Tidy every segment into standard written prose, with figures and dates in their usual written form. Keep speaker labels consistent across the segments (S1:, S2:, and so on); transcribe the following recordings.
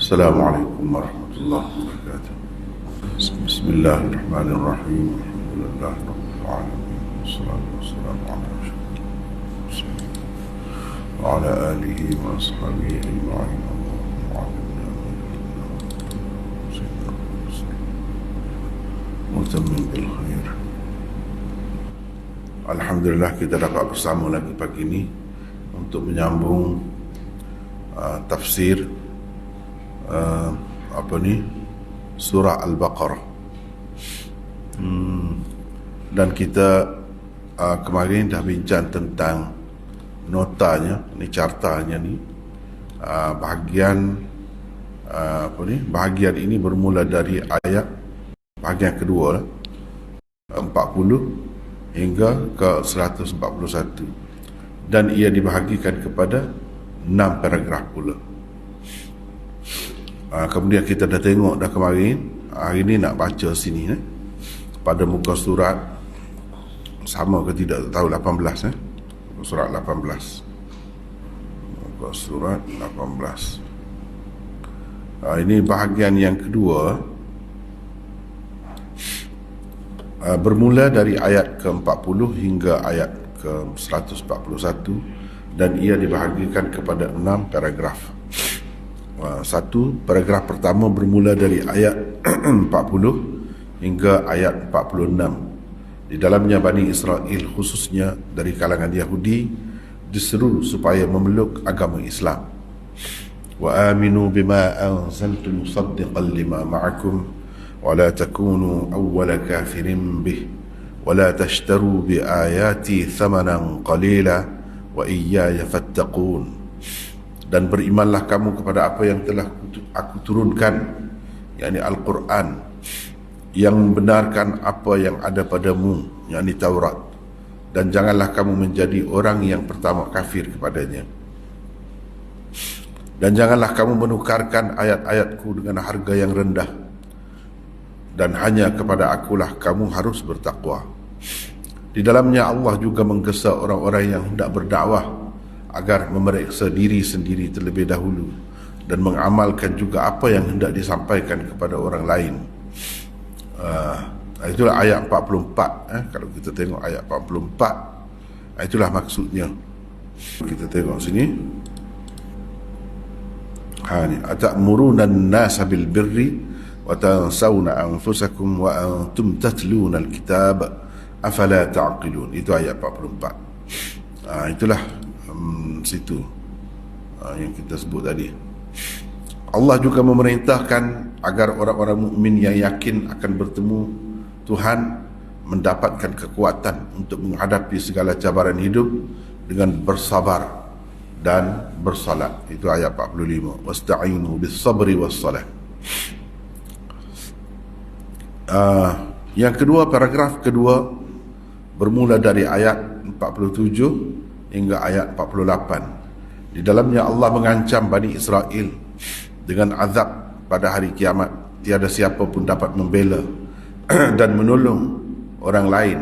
S1: Assalamualaikum warahmatullahi wabarakatuh. Bismillahirrahmanirrahim. Alhamdulillahirabbil alamin. Wassalatu wassalamu ala rasulillah wa ala alihi wa ashabihi ajma'in. Mutammin bil khair. Alhamdulillah kita dapat bersama lagi pagi ini untuk menyambung tafsir surah Al-Baqarah. Dan kita kemarin dah bincang tentang notanya, ni cartanya ni, bahagian ini bermula dari ayat bahagian kedua 40 hingga ke 141, dan ia dibahagikan kepada 6 paragraf pula. Kemudian kita dah tengok dah kemarin. Hari ni nak baca sini pada muka surat sama ke tidak tahu, 18 surat 18, muka surat 18. Ini bahagian yang kedua, bermula dari ayat ke-40 hingga ayat ke-141, dan ia dibahagikan kepada 6 paragraf. Satu paragraf pertama bermula dari ayat 40 hingga ayat 46. Di dalamnya Bani Israel, khususnya dari kalangan Yahudi, diseru supaya memeluk agama Islam. Wa aminu bima anzaltu musaddiqan lima ma'akum wa la takunu awwala kafirin bih wa la tashtaru bi ayati thamanan qalila wa iyaya fattaqun. Dan berimanlah kamu kepada apa yang telah aku turunkan, yakni Al-Quran, yang membenarkan apa yang ada padamu, yakni Taurat, dan janganlah kamu menjadi orang yang pertama kafir kepadanya. Dan janganlah kamu menukarkan ayat-ayatku dengan harga yang rendah, dan hanya kepada akulah kamu harus bertakwa. Di dalamnya Allah juga menggesa orang-orang yang hendak berdakwah agar memeriksa diri sendiri terlebih dahulu, dan mengamalkan juga apa yang hendak disampaikan kepada orang lain. Itulah ayat 44. Kalau kita tengok ayat 44, itulah maksudnya. Kita tengok sini. Atamuruna an-nasa bil birri wa tansawna anfusakum wa antum tatluna al-kitab afala ta'qilun. Itu ayat 44. Itulah situ yang kita sebut tadi. Allah juga memerintahkan agar orang-orang mukmin yang yakin akan bertemu Tuhan mendapatkan kekuatan untuk menghadapi segala cabaran hidup dengan bersabar dan bersalat. Itu ayat 45. Wasta'inu bis sabri was salah. Yang kedua, paragraf kedua bermula dari ayat 47 hingga ayat 48. Di dalamnya Allah mengancam Bani Israel dengan azab pada hari kiamat. Tiada siapa pun dapat membela dan menolong orang lain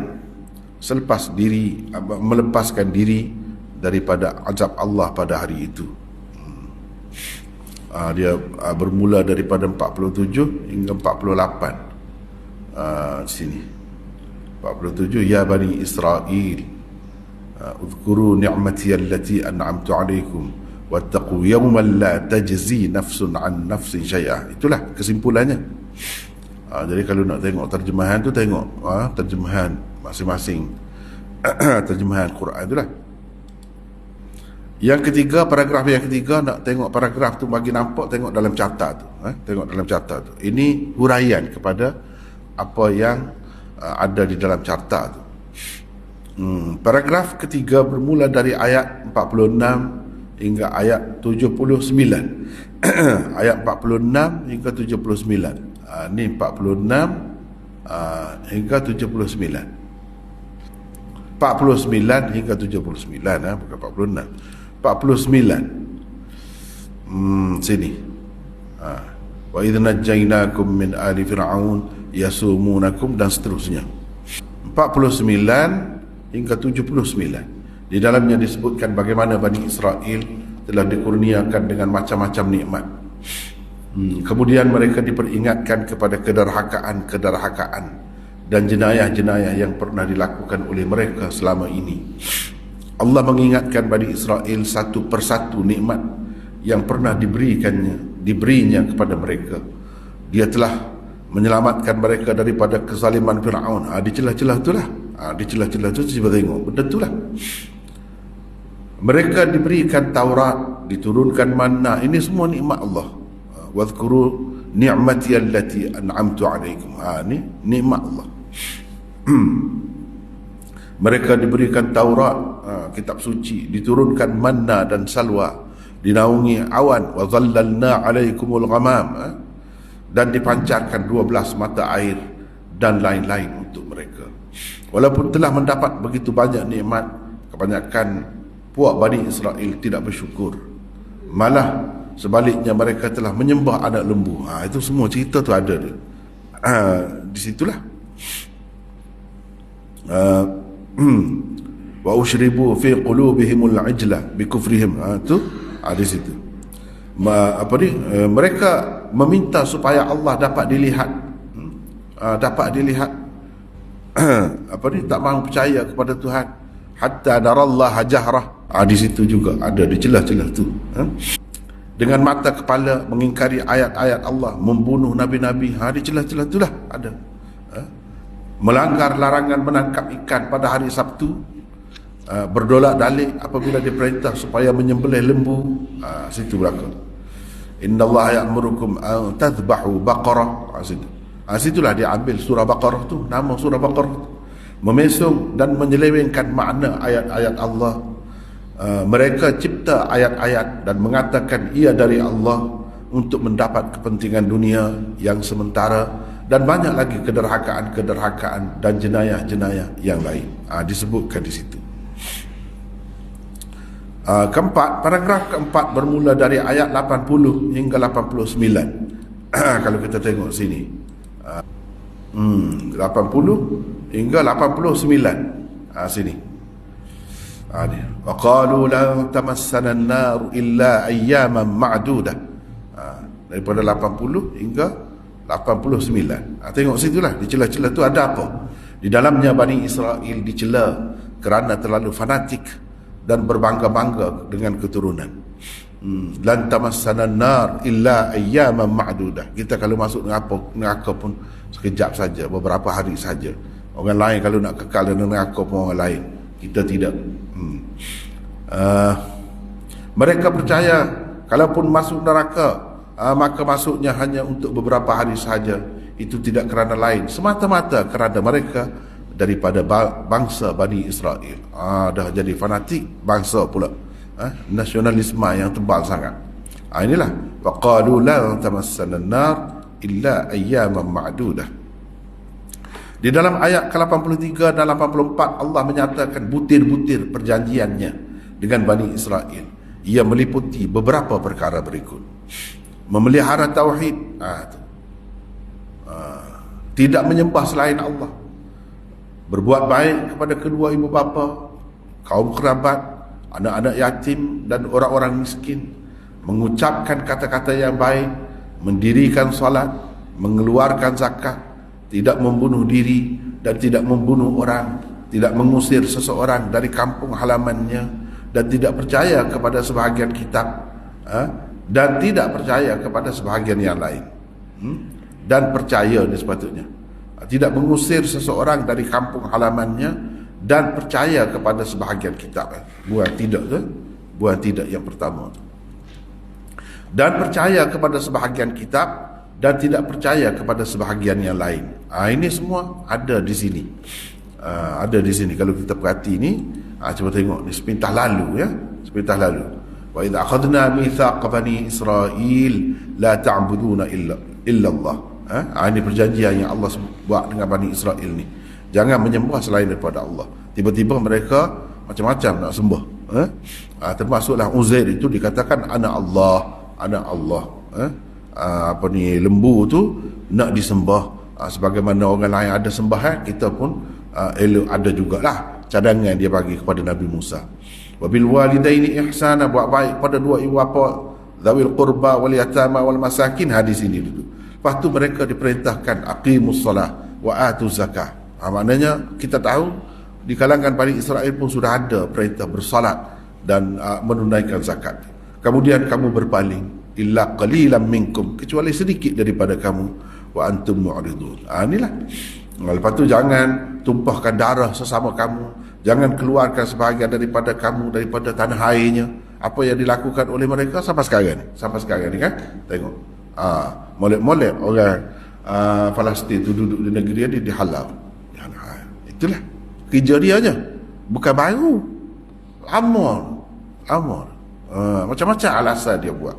S1: melepaskan diri daripada azab Allah pada hari itu. Dia bermula daripada 47 hingga 48. Sini 47, ya Bani Israel, udhkuru ni'mati allati an'amtu alaikum wattaqu yawman la tajzi nafsun an nafsin syai'ah. Itulah kesimpulannya. Jadi kalau nak tengok terjemahan tu, tengok terjemahan masing-masing terjemahan Quran itulah. Yang ketiga, paragraf yang ketiga, nak tengok paragraf tu bagi nampak, tengok dalam carta tu. Tengok dalam carta tu. Ini huraian kepada apa yang ada di dalam carta tu. Paragraf ketiga bermula dari ayat 46 hingga ayat 79. Ayat 46 hingga 79. Ni 46 hingga 79. 49 hingga 79, bukan 46. 49. Sini. Wa idh najjaynakum min ali fir'aun yasumunakum, dan seterusnya. 49 hingga 79. Di dalamnya disebutkan bagaimana Bani Israel telah dikurniakan dengan macam-macam nikmat. Kemudian mereka diperingatkan kepada kederhakaan dan jenayah-jenayah yang pernah dilakukan oleh mereka selama ini. Allah mengingatkan Bani Israel satu persatu nikmat yang pernah diberinya kepada mereka. Dia telah menyelamatkan mereka daripada kezaliman Fir'aun. Di celah-celah itulah. Di celah-celah itu cuba tengok, benda itulah. Mereka diberikan Taurat, diturunkan manna. Ini semua nikmat Allah. Wadhkuru ni'mati allati an'amtu 'alaikum. Ini nikmat Allah. Mereka diberikan Taurat, kitab suci, diturunkan manna dan salwa, dinaungi awan, wa dhallalna 'alaikumul ghamam, dan dipancarkan 12 mata air dan lain-lain untuk mereka. Walaupun telah mendapat begitu banyak nikmat, kebanyakan puak Bani Israel tidak bersyukur. Malah sebaliknya mereka telah menyembah anak lembu. Itu semua cerita tu ada dia. Di situlah. Wa ushribu fi qulubihimul ajla bi kufrihim. Itu di situ. Mereka meminta supaya Allah dapat dilihat. Tak mahu percaya kepada Tuhan hatta narallaha jahrah. Di situ juga ada di celah-celah tu. Dengan mata kepala mengingkari ayat-ayat Allah, membunuh nabi-nabi. Di celah-celah itulah ada. Melanggar larangan menangkap ikan pada hari Sabtu, berdolak dalik apabila diperintah supaya menyembelih lembu. Situ belakang. Innallaha ya'murukum an tadhbahu baqarah. Situlah dia ambil surah Baqarah tu, nama surah Baqarah tu. Memesong dan menyelewengkan makna ayat-ayat Allah. Mereka cipta ayat-ayat dan mengatakan ia dari Allah untuk mendapat kepentingan dunia yang sementara, dan banyak lagi kederhakaan dan jenayah-jenayah yang lain. Disebutkan di situ. Paragraf keempat bermula dari ayat 80 hingga 89. Kalau kita tengok sini, 80 hingga 89. Sini. Wa qalu la tamassana an-nar illa ayyaman ma'dudah. Daripada 80 hingga 89. Tengok situlah, di celah-celah tu ada apa? Di dalamnya Bani Israel dicela kerana terlalu fanatik dan berbangga-bangga dengan keturunan. Lan tamassana an-nar illa ayyaman ma'dudah. Kita kalau masuk neraka pun sekejap saja, beberapa hari saja. Orang lain kalau nak kekal dalam neraka pun orang lain, kita tidak. Mereka percaya kalaupun masuk neraka, maka masuknya hanya untuk beberapa hari saja. Itu tidak kerana lain, semata-mata kerana mereka daripada bangsa Bani Israel. Dah jadi fanatik bangsa pula. Nasionalisme yang tebal sangat. Inilah faqalu la tamassana an-nar illa ayyaman ma'dudah. Di dalam ayat ke-83 dan 84 Allah menyatakan butir-butir perjanjiannya dengan Bani Israel. Ia meliputi beberapa perkara berikut. Memelihara tauhid, tidak menyembah selain Allah, berbuat baik kepada kedua ibu bapa, kaum kerabat, anak-anak yatim dan orang-orang miskin, mengucapkan kata-kata yang baik, mendirikan solat, mengeluarkan zakat, tidak membunuh diri dan tidak membunuh orang, tidak mengusir seseorang dari kampung halamannya, dan tidak percaya kepada sebahagian kitab, dan tidak percaya kepada sebahagian yang lain, dan percaya dia sepatutnya. Tidak mengusir seseorang dari kampung halamannya dan percaya kepada sebahagian kitab. Buat tidak tu, buat tidak yang pertama tu. Dan percaya kepada sebahagian kitab dan tidak percaya kepada sebahagian yang lain. Ini semua ada di sini. Ada di sini. Kalau kita perhati ni, cuba tengok ni sepintah lalu ya, sepintah lalu. Wa idza akhadna mithaqa bani Israil la ta'buduna illa Allah. Ini perjanjian yang Allah buat dengan Bani Israel ni. Jangan menyembah selain daripada Allah. Tiba-tiba mereka macam-macam nak sembah. Termasuklah Uzair itu dikatakan anak Allah. Lembu tu nak disembah. Sebagaimana orang lain ada sembah, kita pun elok ada jugalah cadangan dia bagi kepada Nabi Musa. Wabil walidaini ihsana, buat baik pada dua ibu bapa Dzawil qurba wal yatama wal masakin, hadis ini dulu. Lepas tu mereka diperintahkan aqimus solah wa atuz zakah. Maknanya kita tahu di kalangan Bani Israel pun sudah ada perintah bersolat dan menunaikan zakat. Kemudian kamu berpaling, illa qalilan minkum, kecuali sedikit daripada kamu, wa antum mu'ridun. Inilah. Lepas tu jangan tumpahkan darah sesama kamu, jangan keluarkan sebahagian daripada kamu daripada tanah airnya. Apa yang dilakukan oleh mereka sampai sekarang ni kan, tengok molek-molek orang Palestin tu duduk di negeri dia dihalau. Itulah kerja dia je, bukan baru, lama. Macam-macam alasan dia buat.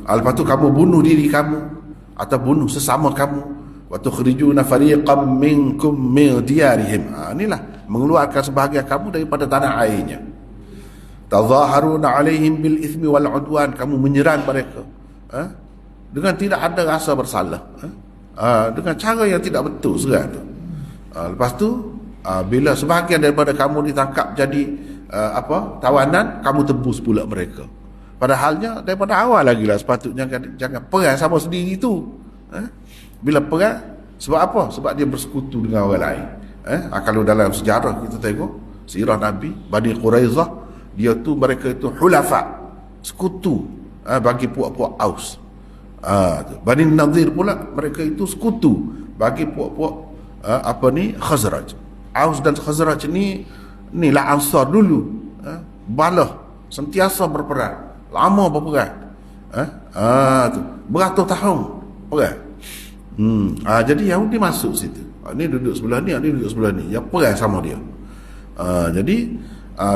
S1: Lepas tu kamu bunuh diri kamu atau bunuh sesama kamu, wa tukhrijuna fariqam minkum min diyarihim. Inilah mengeluarkan sebahagian kamu daripada tanah airnya. Tazaharuna alaihim bil ithmi wal udwan, kamu menyerang mereka dengan tidak ada rasa bersalah, dengan cara yang tidak betul serang tu. Lepas tu bila sebahagian daripada kamu ditangkap jadi tawanan, kamu tebus pula mereka. Padahalnya daripada awal lagi lah sepatutnya jangan perang sama sendiri tu. Bila perang, sebab apa? Sebab dia bersekutu dengan orang lain. Kalau dalam sejarah kita tengok sirah Nabi, Bani Quraizah, mereka itu hulafa, sekutu bagi puak-puak Aus. Bani Nadir pula, mereka itu sekutu bagi puak-puak Khazraj. Aus dan Khazraj ni lah Ansar dulu, balah sentiasa berperang, lama berperang, beratus tahun perang. Jadi Yahudi masuk situ, ni duduk sebelah ni, ni duduk sebelah ni, yang perang sama dia. Jadi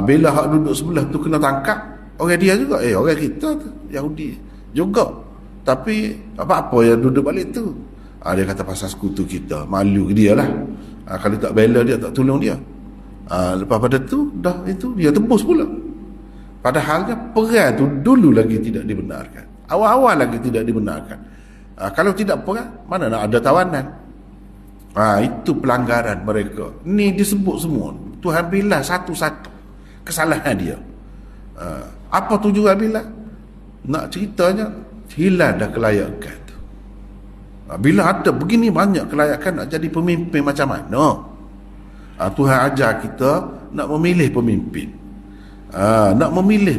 S1: bila hak duduk sebelah tu kena tangkap, orang dia juga, orang kita tu Yahudi juga, tapi apa-apa yang duduk balik tu, dia kata pasal sekutu kita, malu dia lah. Kalau tak bela dia, tak tolong dia, lepas pada tu dah itu dia tebus pula. Padahalnya perang tu dulu lagi tidak dibenarkan, awal-awal lagi tidak dibenarkan. Kalau tidak perang, mana nak ada tawanan. Itu pelanggaran mereka. Ni disebut semua, Tuhan bilang satu-satu kesalahan dia. Apa tujuan bilang? Nak ceritanya hilang dah kelayakan tu. Bila ada begini banyak kelayakan, nak jadi pemimpin macam mana? Tuhan ajar kita nak memilih pemimpin, nak memilih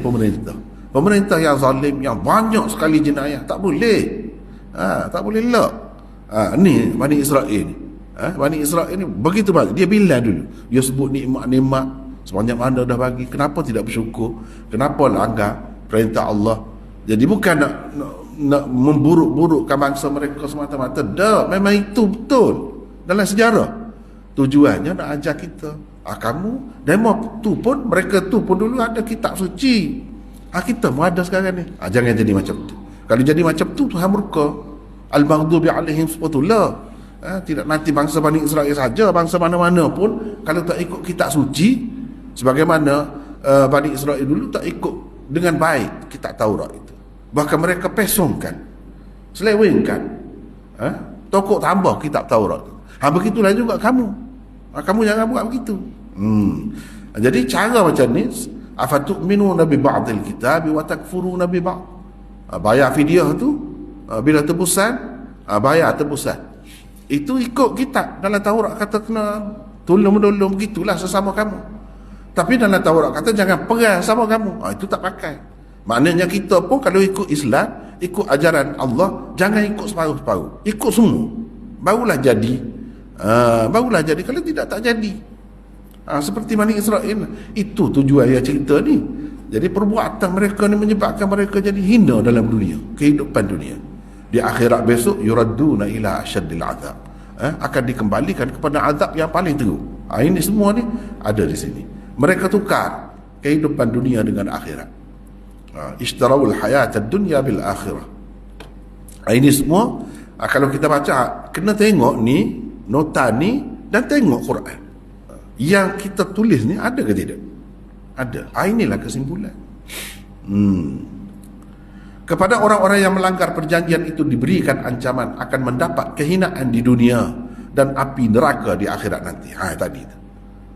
S1: pemerintah yang zalim, yang banyak sekali jenayah, tak boleh. Tak boleh elak. Ni Bani Israel ni, Bani Israel ni begitu banyak. Dia bilang dulu, dia sebut nikmat-nikmat sebanyak mana dah bagi, kenapa tidak bersyukur, kenapa langgar perintah Allah. Jadi bukan nak memburuk-burukkan bangsa mereka semata-mata. Memang itu betul dalam sejarah. Tujuannya nak ajar kita, kamu demo tu pun, mereka tu pun dulu ada kitab suci, kita pun ada sekarang ni. Jangan jadi macam tu. Kalau jadi macam tu, Tuhan murka. Al-maghdubi alaihim sebetullah. Tidak nanti bangsa Bani Israel saja, bangsa mana-mana pun kalau tak ikut kitab suci, sebagaimana Bani Israel dulu tak ikut dengan baik kitab Taurat itu, bahkan mereka pesongkan, selewengkan, tokok tambah kitab Taurat. Begitulah juga kamu. Kamu jangan buat begitu. Jadi cara macam ni, afatu'minuna bi ba'dil kitab wa takfuruna bi ba'd. Bayar fidyah tu, bila tebusan, bayar tebusan. Itu ikut kitab. Dalam Taurat kata kena tolong-menolong, begitulah sesama kamu. Tapi dalam Taurat kata jangan perang sama kamu. Itu tak pakai. Maknanya kita pun kalau ikut Islam, ikut ajaran Allah, jangan ikut separuh-separuh, ikut semua. Barulah jadi. Barulah jadi. Kalau tidak, tak jadi. Seperti Bani Israel, itu tujuan yang cerita ni. Jadi perbuatan mereka ni menyebabkan mereka jadi hina dalam dunia, kehidupan dunia. Di akhirat besok, yuradduna ila asyaddil azab, akan dikembalikan kepada azab yang paling teruk. Ini semua ni ada di sini. Mereka tukar kehidupan dunia dengan akhirat. Ishtarawul hayatad dunya bil akhirah. Ini semua kalau kita baca, kena tengok ni nota ni dan tengok Quran. Yang kita tulis ni ada ke tidak? Ada. Inilah kesimpulan. Kepada orang-orang yang melanggar perjanjian itu diberikan ancaman akan mendapat kehinaan di dunia dan api neraka di akhirat nanti. Tadi itu.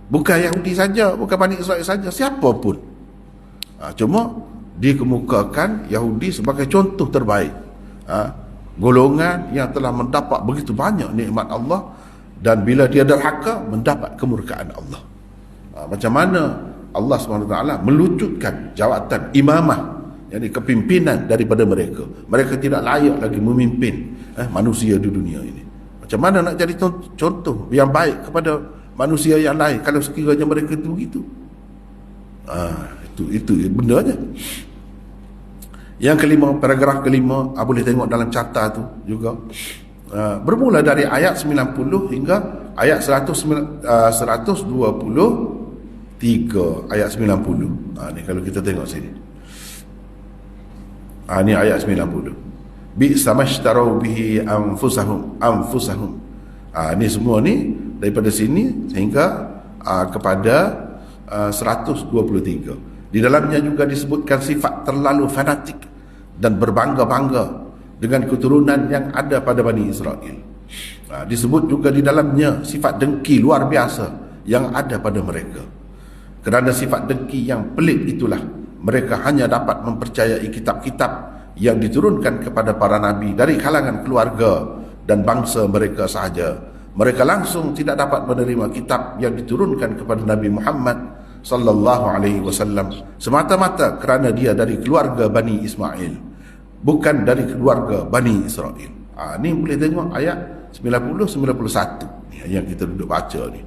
S1: Bukan Yahudi saja, bukan Bani Israel saja, siapa pun. Cuma dikemukakan Yahudi sebagai contoh terbaik, golongan yang telah mendapat begitu banyak nikmat Allah, dan bila dia derhaka mendapat kemurkaan Allah. Macam mana Allah SWT melucutkan jawatan imamah, yakni kepimpinan daripada mereka. Mereka tidak layak lagi memimpin manusia di dunia ini. Macam mana nak jadi contoh yang baik kepada manusia yang lain kalau sekiranya mereka itu begitu? Itu bendanya. Yang kelima, paragraf kelima, boleh tengok dalam carta tu juga. Bermula dari ayat 90 hingga ayat 123 ayat 90. Ni kalau kita tengok sini. Ni ayat 90. Bi'sa mashtarau bihi anfusahum. Ni semua ni daripada sini sehingga kepada 123. Di dalamnya juga disebutkan sifat terlalu fanatik dan berbangga-bangga dengan keturunan yang ada pada Bani Israel. Disebut juga di dalamnya sifat dengki luar biasa yang ada pada mereka. Kerana sifat dengki yang pelik itulah, mereka hanya dapat mempercayai kitab-kitab yang diturunkan kepada para nabi dari kalangan keluarga dan bangsa mereka sahaja. Mereka langsung tidak dapat menerima kitab yang diturunkan kepada Nabi Muhammad sallallahu alaihi wasallam semata-mata kerana dia dari keluarga Bani Ismail, bukan dari keluarga Bani Israel. Ni boleh tengok ayat 90-91 yang kita duduk baca ni.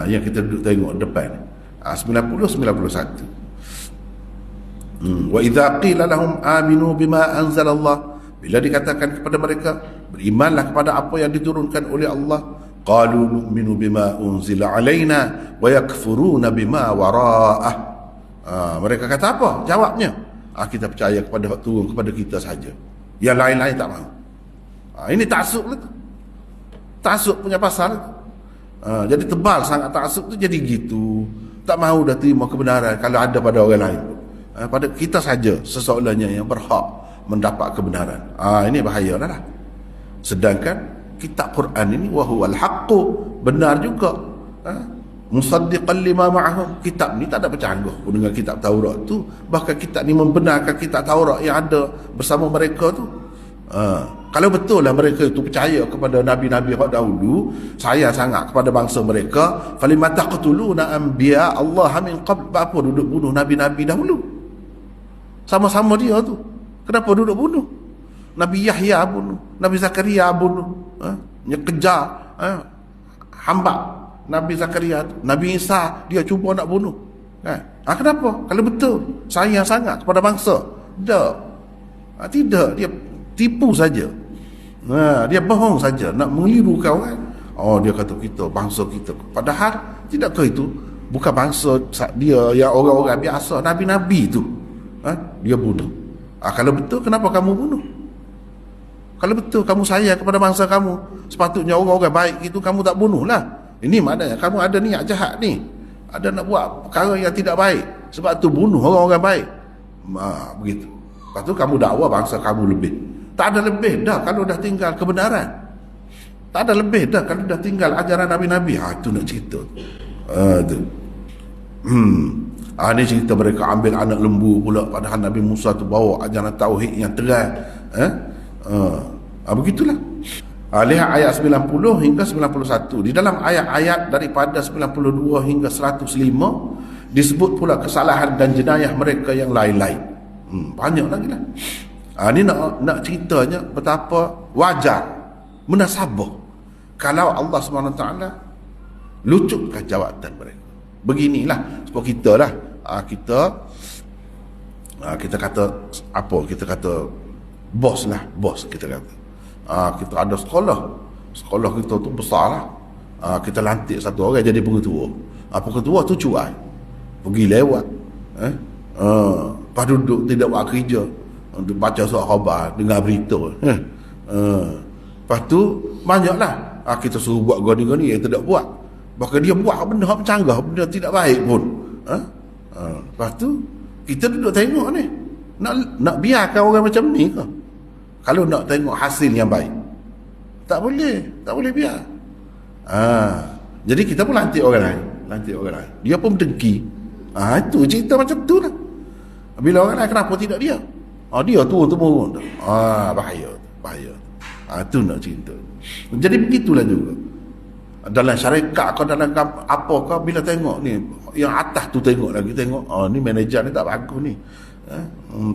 S1: Yang kita duduk tengok depan ni. 90-91. Wa idza qila lahum aminu bima anzalallah, bila dikatakan kepada mereka berimanlah kepada apa yang diturunkan oleh Allah, qalu nu'minu bima unzila alaina wa yakfuruna bima wara'ah. Mereka kata apa? Jawabnya, kita percaya kepada hak turun kepada kita saja, yang lain-lain tak mahu. Ini taksub lah tu. Taksub punya pasal. Jadi tebal sangat taksub tu, jadi gitu. Tak mahu dah terima kebenaran kalau ada pada orang lain. Pada kita saja seseolahnya yang berhak mendapat kebenaran. Ini bahaya lah. Sedangkan kitab Quran ini wahuwal haqqu, benar juga. Musaddiqan lima ma'ahum, kitab ni tak ada bercanggah dengan kitab Taurat tu. Bahkan kitab ni membenarkan kitab Taurat yang ada bersama mereka tu. Kalau betul lah mereka itu percaya kepada nabi-nabi yang dahulu, sayang sangat kepada bangsa mereka, falimata qatuluna anbiya Allah min qabl, apa duduk bunuh nabi-nabi dahulu? Sama-sama dia tu. Kenapa duduk bunuh? Nabi Yahya bunuh, Nabi Zakaria bunuh, dia kejar hamba Nabi Zakaria tu. Nabi Isa dia cuba nak bunuh. Kenapa? Kalau betul sayang sangat kepada bangsa, tidak, dia tipu saja. Dia bohong saja, nak mengeliru kawan. Dia kata kita, bangsa kita. Padahal tidakkah itu bukan bangsa dia yang orang-orang biasa, nabi-nabi tu dia bunuh. Kalau betul, kenapa kamu bunuh? Kalau betul kamu sayang kepada bangsa kamu, sepatutnya orang-orang baik itu kamu tak bunuh lah. Ini maknanya kamu ada niat jahat ni, ada nak buat perkara yang tidak baik, sebab tu bunuh orang-orang baik. Begitu. Lepas tu kamu dakwa bangsa kamu lebih. Tak ada lebih dah kalau dah tinggal kebenaran. Tak ada lebih dah kalau dah tinggal ajaran Nabi-Nabi. Itu nak cerita tu. Ini cerita mereka ambil anak lembu pula, padahal Nabi Musa tu bawa ajaran tauhid yang terang. Begitulah. Lihat ayat 90 hingga 91. Di dalam ayat-ayat daripada 92 hingga 105 disebut pula kesalahan dan jenayah mereka yang lain-lain. Banyak lagi lah. Ini nak ceritanya betapa wajar, munasabah kalau Allah SWT lucutkan jawatan mereka. Beginilah sebab kita lah, kita kata apa, kita kata bos lah, bos kita kata. Kita ada sekolah kita tu besar lah. Kita lantik satu orang jadi pengetua. Pengetua tu cuai, pergi lewat, lepas duduk tidak buat kerja, untuk baca surat khabar, dengar berita. Lepas tu banyaklah kita suruh buat gini-gini yang tidak buat. Bahkan dia buat benda yang bercanggah, benda tidak baik pun. Lepas tu kita duduk tengok ni, nak biarkan orang macam ni ke? Kalau nak tengok hasil yang baik, tak boleh biar. Jadi kita pun lantik orang lain. Dia pun dengki. Itu cerita macam tu lah. Bila orang lain, kenapa tidak dia? Dia turun-temurun. Bahaya. Itu nak cerita. Jadi begitulah juga dalam syarikat kau, dalam apa kau, bila tengok ni yang atas tu, tengok ni manager ni tak bagus ni,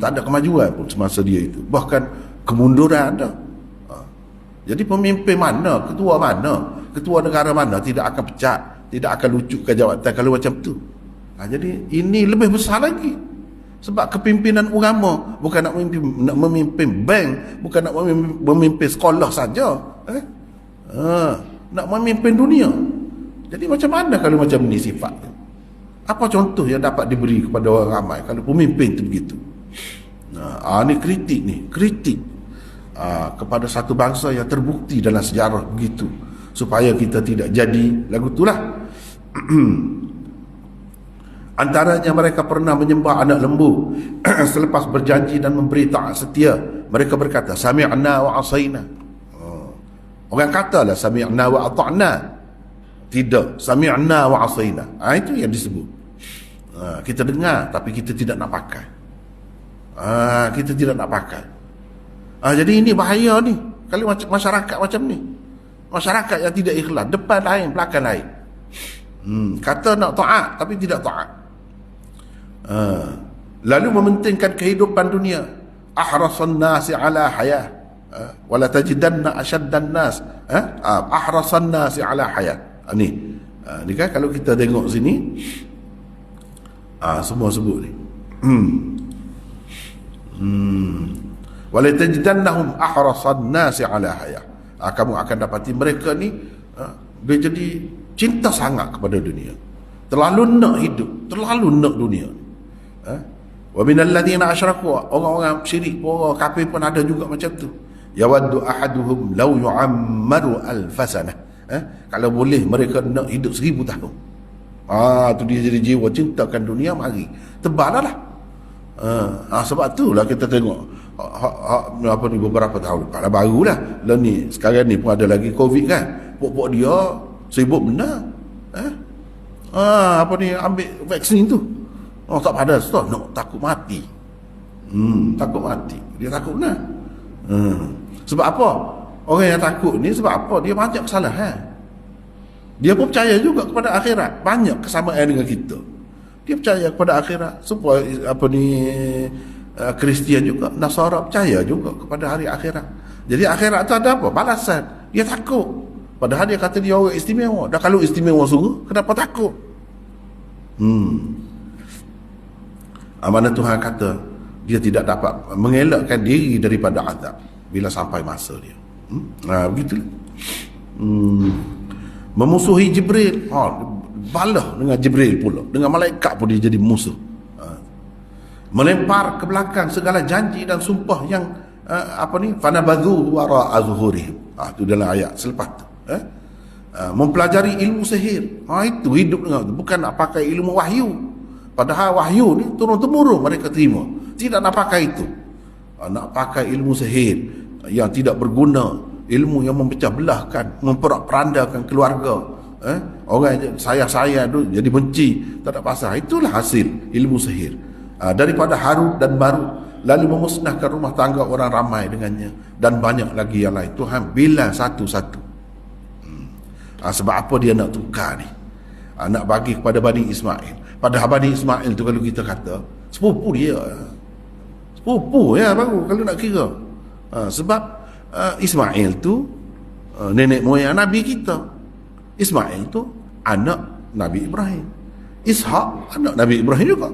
S1: tak ada kemajuan pun semasa dia itu, bahkan kemunduran ada. Jadi pemimpin mana, ketua negara mana tidak akan pecat, tidak akan lucukkan jawatan kalau macam tu. Jadi ini lebih besar lagi, sebab kepimpinan agama bukan nak memimpin bank, bukan nak memimpin sekolah saja, nak memimpin dunia. Jadi macam mana kalau macam ni sifat? Apa contoh yang dapat diberi kepada orang ramai kalau pemimpin tu begitu? Ni kritik kepada satu bangsa yang terbukti dalam sejarah begitu, supaya kita tidak jadi lagu itulah. Antaranya mereka pernah menyembah anak lembu selepas berjanji dan memberi taat setia. Mereka berkata sami'na wa asaina. Orang katalah sami'na wa ata'na. Tidak, sami'na wa asaina. Itu yang disebut. Kita dengar tapi kita tidak nak pakai. Kita tidak nak pakai. Jadi ini bahaya ni. Kalau masyarakat macam ni, masyarakat yang tidak ikhlas, depan lain, belakang lain. Kata nak taat tapi tidak taat. Lalu mementingkan kehidupan dunia. Ahrasan nasi ala hayah, wala tajidanna asyaddan nas ahrasan nasi ala hayah. Ni kan kalau kita tengok sini, semua sebut ni. Wala tajidannahum ahrasan nasi ala hayah. Kamu akan dapati mereka ni dia jadi cinta sangat kepada dunia, terlalu nak hidup, terlalu nak dunia. Wa minal ladzina asyraku, orang-orang syirik, orang kafir pun ada juga macam tu. Yawaddu ahaduhum law yu'ammaru alfasanah. Kalau boleh mereka nak hidup 1000 tahun. Tu dia jadi jiwa cintakan dunia, mari teballah. Sebab itulah kita tengok apa ni beberapa tahun lepas barulah lah ni, sekarang ni pun ada lagi Covid kan, pokok dia sibuk benar. Apa ni, ambil vaksin tu, tak pada stop, takut mati. Takut mati, dia takut benar. Sebab apa orang yang takut ni? Sebab apa? Dia banyak kesalahan. Dia pun percaya juga kepada akhirat, banyak kesamaan dengan kita. Dia percaya kepada akhirat. Supaya apa ni, Kristian juga, Nasara percaya juga kepada hari akhirat. Jadi akhirat tu ada apa? Balasan. Dia takut. Padahal dia kata dia orang istimewa. Dah kalau istimewa sungguh, kenapa takut? Mana Tuhan kata dia tidak dapat mengelakkan diri daripada azab bila sampai masa dia. Begitulah. Memusuhi Jibril, balah dengan Jibril pula, dengan malaikat pun dia jadi musuh. Melempar ke belakang segala janji dan sumpah yang fanabadhu wara azhurihim. Itu dalam ayat selepas tu. Mempelajari ilmu sihir, itu hidup dengan itu, bukan nak pakai ilmu wahyu. Padahal wahyu ni turun-temurun mereka terima, tidak nak pakai itu. Nak pakai ilmu sihir yang tidak berguna, ilmu yang memecah belahkan, memperandakan keluarga. Orang sayang-sayang tu jadi benci, tak ada pasal. Itulah hasil ilmu sihir. Daripada harut dan marut, lalu memusnahkan rumah tangga orang ramai dengannya, dan banyak lagi yang lain. Tuhan bilang satu-satu. Sebab apa dia nak tukar ni? Nak bagi kepada Bani Ismail. Padahal Bani Ismail tu kalau kita kata sepupu dia, sepupu ya baru kalau nak kira. Sebab Ismail tu nenek moyang Nabi kita. Ismail tu anak Nabi Ibrahim. Ishak anak Nabi Ibrahim juga.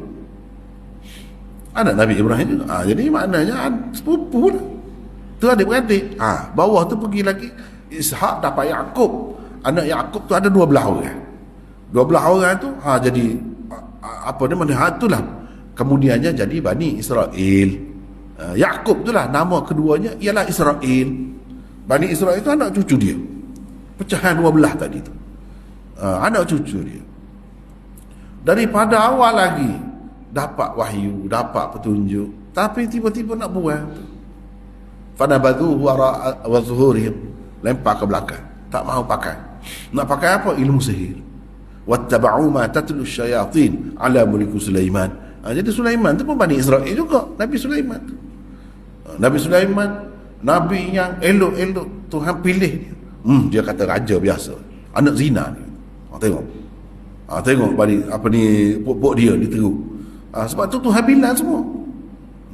S1: Anak Nabi Ibrahim juga. Jadi maknanya sepupu lah. Tu adik-beradik. Bawah tu pergi lagi, Ishak dapat Yakub. Anak Yakub tu ada 12 orang. 12 orang tu jadi apa namanya, itulah kemudiannya jadi Bani Israel. Yakub itulah nama keduanya ialah Israel. Bani Israel itu anak cucu dia. Pecahan 12 tadi tu. Anak cucu dia. Daripada awal lagi dapat wahyu, dapat petunjuk, tapi tiba-tiba nak buang. Fanabadhu wara zuhurihim, lempar ke belakang, tak mahu pakai. Nak pakai apa? Ilmu sihir. Wattaba'u ma tatlu syayatin ala mulki Sulaiman. Jadi Sulaiman tu pun Bani Israel juga, Nabi Sulaiman tu. Nabi Sulaiman, Nabi yang elok-elok, Tuhan pilih dia. Dia kata raja biasa, anak zina ni. Tengok. Tengok Bani, apa ni, pok dia diteru. Sebab tu Tuhan bilang semua.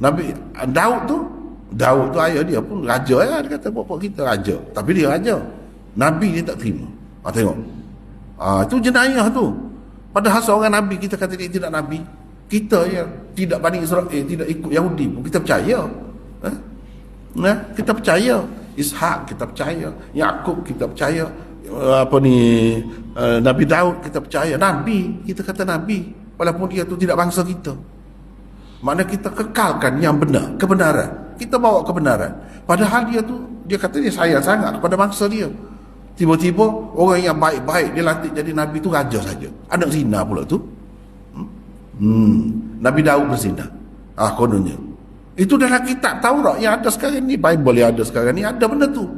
S1: Nabi Daud tu ayah dia pun raja ya. Dia kata pok kita raja, tapi dia raja. Nabi dia tak terima. Tengok. Itu jenayah tu. Padahal seorang Nabi kita kata dia tidak Nabi. Kita yang tidak Bani Israel, tidak ikut Yahudi pun kita percaya. Kita percaya. Ishak kita percaya, Yakub kita percaya, Nabi Daud kita percaya. Nabi, kita kata Nabi, walaupun dia tu tidak bangsa kita. Maknanya kita kekalkan yang benar, kebenaran. Kita bawa kebenaran. Padahal dia kata dia sayang sangat kepada bangsa dia. Tiba-tiba orang yang baik-baik dia lantik jadi Nabi tu raja saja. Anak zina pula tu. Nabi Daud berzina. Kononnya. Itu dalam kitab Taurat yang ada sekarang ni, Bible yang ada sekarang ni, ada benda tu.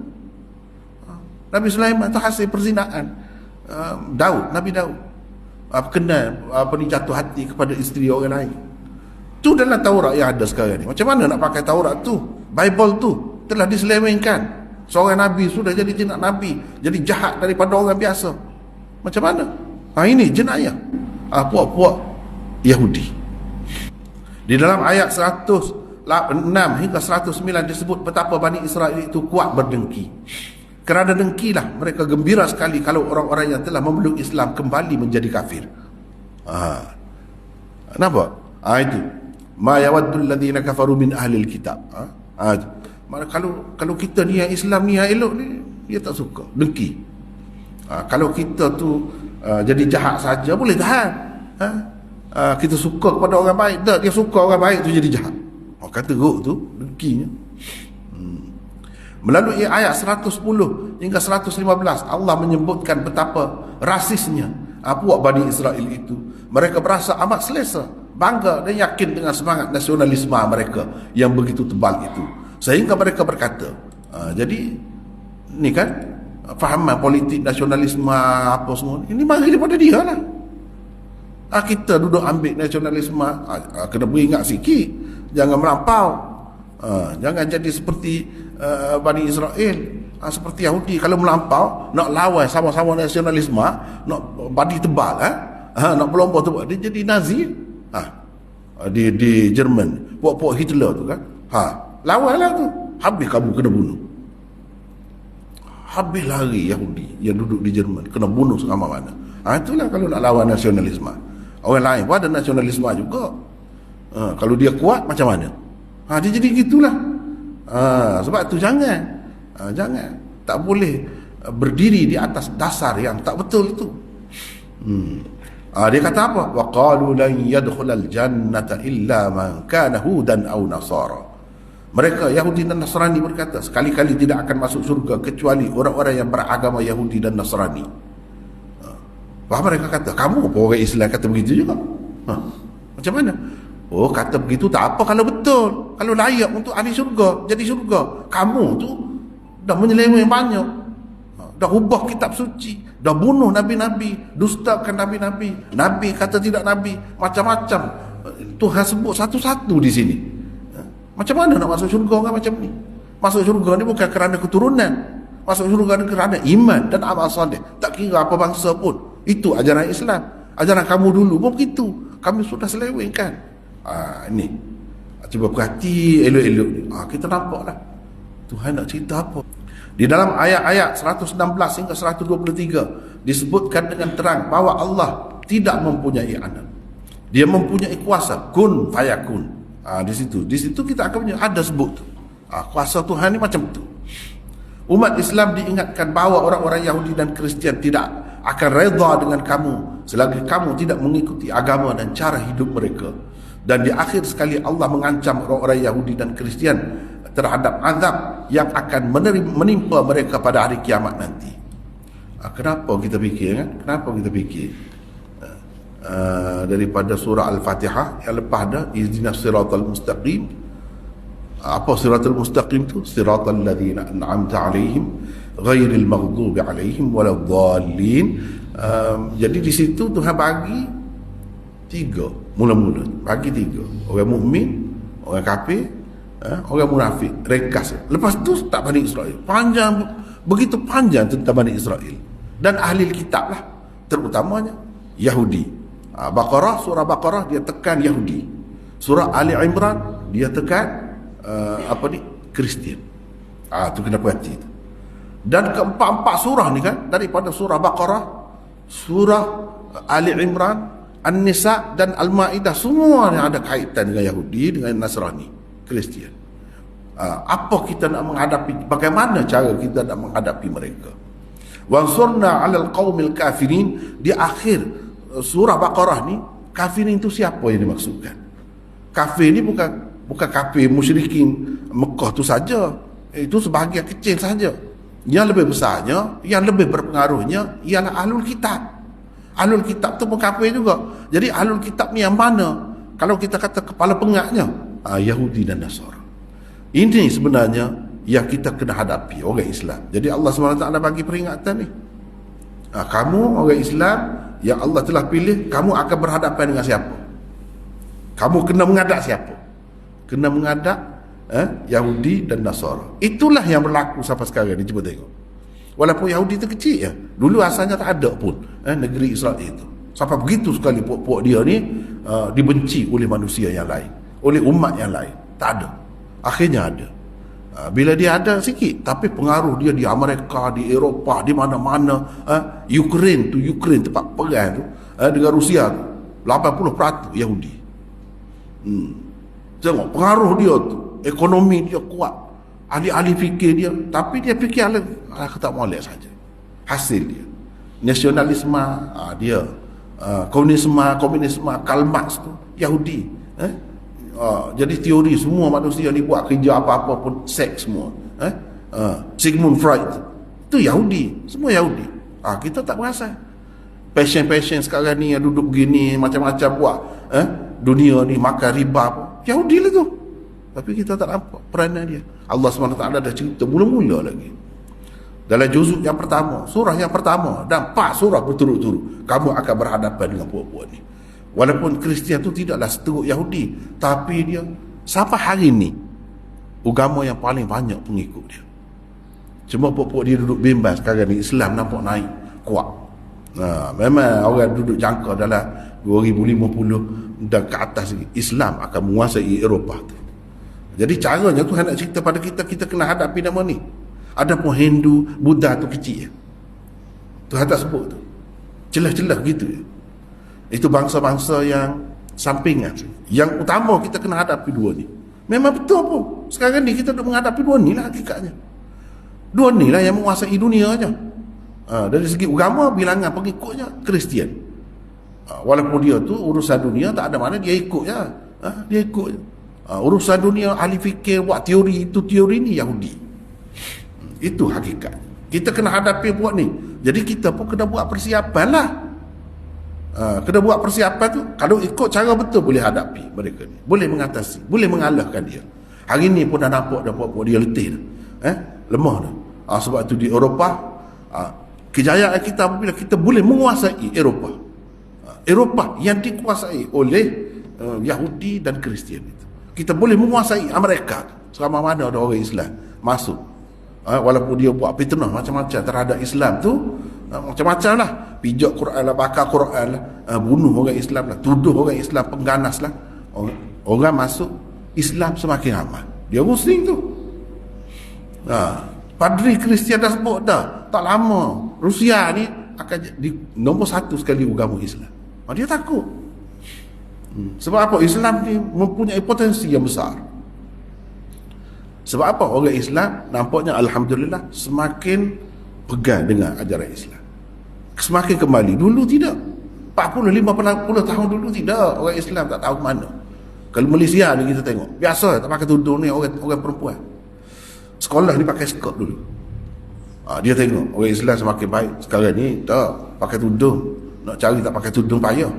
S1: Nabi Sulaiman tu hasil perzinaan. Nabi Daud kena jatuh hati kepada isteri orang lain. Tu dalam Taurat yang ada sekarang ni. Macam mana nak pakai Taurat tu? Bible tu telah diselewengkan. Seorang Nabi sudah jadi jinak Nabi, jadi jahat daripada orang biasa. Macam mana? Ini jenayah. Puak-puak Yahudi. Di dalam ayat 106 hingga 109 disebut betapa Bani Israel itu kuat berdengki. Kerana dengkilah mereka gembira sekali kalau orang-orang yang telah memeluk Islam kembali menjadi kafir. Kenapa? Itu ma yawaddul ladzina kafaru min ahlil kitab. Kalau kita ni yang Islam ni yang elok ni, dia tak suka, dengki. Kalau kita tu jadi jahat saja boleh tahan. Kita suka kepada orang baik, tak, dia suka orang baik tu jadi jahat. Kata teruk tu dengkinya. Melalui ayat 110 hingga 115 Allah menyebutkan betapa rasisnya puak Bani Israel itu. Mereka berasa amat selesa, bangga dan yakin dengan semangat nasionalisme mereka yang begitu tebal itu, sehingga mereka berkata, jadi ni kan fahaman politik nasionalisme apa semua ini mari daripada dia lah. Kita duduk ambil nasionalisme, kena beringat sikit, jangan melampau, jangan jadi seperti Bani Israel, seperti Yahudi. Kalau melampau nak lawan sama-sama nasionalisme, nak badi tebal, nak berlomba tebal, dia jadi Nazi. Di Jerman, puak-puak Hitler tu kan, lawanlah tu, habis kamu kena bunuh. Habis lari Yahudi yang duduk di Jerman, kena bunuh selama mana. Itulah kalau nak lawan nasionalisme. Orang lain pun ada nasionalisme juga. Kalau dia kuat macam mana? Dia jadi gitulah. Sebab tu jangan tak boleh berdiri di atas dasar yang tak betul itu. Dia kata apa? Wa qalu lan yadkhulal jannata illa man kana hudan aw nasara. Mereka Yahudi dan Nasrani berkata, sekali-kali tidak akan masuk surga kecuali orang-orang yang beragama Yahudi dan Nasrani. Mereka kata, kamu apa orang Islam kata begitu juga? Macam mana? Kata begitu tak apa kalau betul, kalau layak untuk ahli syurga, jadi syurga. Kamu tu dah menyeleweng banyak, dah ubah kitab suci, dah bunuh nabi-nabi, dustakan nabi-nabi, nabi kata tidak nabi, macam-macam. Tuhan sebut satu-satu di sini. Macam mana nak masuk syurga orang macam ni? Masuk syurga ni bukan kerana keturunan, masuk syurga ni kerana iman dan amal soleh. Tak kira apa bangsa pun. Itu ajaran Islam. Ajaran kamu dulu pun begitu. Kami sudah selewengkan. Ini cuba perhati elok-elok ni. Kita nampaklah Tuhan nak cerita apa. Di dalam ayat-ayat 116 hingga 123 disebutkan dengan terang bahawa Allah tidak mempunyai anak. Dia mempunyai kuasa kun fayakun. Di situ kita akan punya ada sebut tu. Kuasa Tuhan ni macam tu. Umat Islam diingatkan bahawa orang-orang Yahudi dan Kristian tidak akan redha dengan kamu selagi kamu tidak mengikuti agama dan cara hidup mereka. Dan di akhir sekali Allah mengancam orang-orang Yahudi dan Kristian terhadap azab yang akan menimpa mereka pada hari kiamat nanti. Kenapa kita fikir kan? Kenapa kita fikir? Daripada surah Al-Fatihah yang lepas dah, ihdinas siratal mustaqim. Apa siratal mustaqim tu? Siratal ladzina an'amta alaihim ghairil maghdubi alaihim waladdallin. Jadi di situ Tuhan bagi Tiga. Mula-mula bagi tiga. Orang mukmin, orang kafir, orang munafik. Ringkas. Lepas tu tak Bani Israel. Panjang, begitu panjang tentang Bani Israel. Dan ahli kitab lah, terutamanya Yahudi. Surah Baqarah dia tekan Yahudi. Surah Ali Imran dia tekan Kristian. Tu kena perhati tu. Dan keempat-empat surah ni kan, daripada surah Baqarah, surah Ali Imran, An-Nisa dan Al-Ma'idah, semua yang ada kaitan dengan Yahudi, dengan Nasrani, Kristian. Apa kita nak menghadapi, bagaimana cara kita nak menghadapi mereka? Wansurna 'alal qaumil kafirin. Di akhir surah Baqarah ni, kafirin itu siapa yang dimaksudkan? Kafir ni bukan kafir musyrikin Mekah tu saja. Itu sebahagian kecil saja. Yang lebih besarnya, yang lebih berpengaruhnya ialah ahlul kitab. Ahlul kitab tu pun kafir juga. Jadi ahlul kitab ni yang mana? Kalau kita kata kepala pengaknya, Yahudi dan Nasara. Ini sebenarnya yang kita kena hadapi, orang Islam. Jadi Allah SWT bagi peringatan ni. Kamu orang Islam yang Allah telah pilih, kamu akan berhadapan dengan siapa? Kamu kena menghadap siapa? Kena menghadap Yahudi dan Nasara. Itulah yang berlaku sampai sekarang ni. Cuba tengok. Walaupun Yahudi tu kecil ya, dulu asalnya tak ada pun negeri Israel itu. Sampai begitu sekali puak-puak dia ni dibenci oleh manusia yang lain, oleh umat yang lain. Tak ada. Akhirnya ada. Bila dia ada sikit, tapi pengaruh dia di Amerika, di Eropah, di mana-mana. Ukraine tempat perang tu, dengan Rusia tu, 80% Yahudi. Tengok pengaruh dia tu, ekonomi dia kuat, ahli-ahli fikir dia, tapi dia fikir aku tak molek saja. Hasil dia nasionalisme, dia komunisme, Karl Marx tu Yahudi. Jadi teori semua manusia ni buat kerja apa-apa pun seks semua. Sigmund Freud itu Yahudi, semua Yahudi. Kita tak perasan. Passion sekarang ni yang duduk begini macam-macam buat, dunia ni makan riba pun Yahudi lah tu. Tapi kita tak nampak peranan dia. Allah SWT dah cerita mula-mula lagi. Dalam juzuk yang pertama, surah yang pertama, dan 4 surah berturut-turut, kamu akan berhadapan dengan puak-puak ni. Walaupun Kristian tu tidaklah seteruk Yahudi, tapi dia sampai hari ni agama yang paling banyak pengikut dia. Cuma puak-puak dia duduk bimbang sekarang ni, Islam nampak naik kuat. Memang orang duduk jangka dalam 2050 dan ke atas lagi, Islam akan menguasai Eropah tu. Jadi caranya Tuhan nak cerita pada kita, kita kena hadapi nama ni. Ada pun Hindu, Buddha tu kecil. Tuhan tak sebut tu. Celah-celah gitu. Itu bangsa-bangsa yang sampingan. Yang utama kita kena hadapi dua ni. Memang betul pun. Sekarang ni kita duk menghadapi dua ni lah hakikatnya. Dua ni lah yang menguasai dunia je. Dari segi agama, bilangan pengikutnya Kristian. Walaupun dia tu urusan dunia tak ada mana, dia ikut je. Dia ikut je. Urusan dunia, ahli fikir buat teori itu, teori ni Yahudi. Itu hakikat. Kita kena hadapi buat ni. Jadi kita pun kena buat persiapan lah. Kena buat persiapan tu. Kalau ikut cara betul, boleh hadapi mereka ni, boleh mengatasi, boleh mengalahkan dia. Hari ni pun dah nampak dah buat dia letih dah. Lemah dah. Sebab tu di Eropah, kejayaan kita apabila kita boleh menguasai Eropah. Eropah yang dikuasai oleh Yahudi dan Kristian itu. Kita boleh menguasai Amerika selama mana ada orang Islam masuk. Walaupun dia buat fitnah macam-macam terhadap Islam tu, macam-macam lah, pijak Quran lah, bakar Quran lah, bunuh orang Islam lah, tuduh orang Islam pengganas lah. Orang masuk Islam semakin ramai. Dia Muslim tu. Padri Kristian dah sebut dah, tak lama Rusia ni akan jadi nombor 1 sekali agama Islam. Dia takut. Sebab apa? Islam ni mempunyai potensi yang besar. Sebab apa? Orang Islam nampaknya alhamdulillah semakin pegang dengan ajaran Islam, semakin kembali. Dulu tidak. 40-50 tahun dulu tidak. Orang Islam tak tahu ke mana. Kalau Malaysia ni kita tengok, biasa tak pakai tudung ni orang perempuan. Sekolah ni pakai skirt dulu. Dia tengok orang Islam semakin baik. Sekarang ni tak pakai tudung. Nak cari tak pakai tudung payah.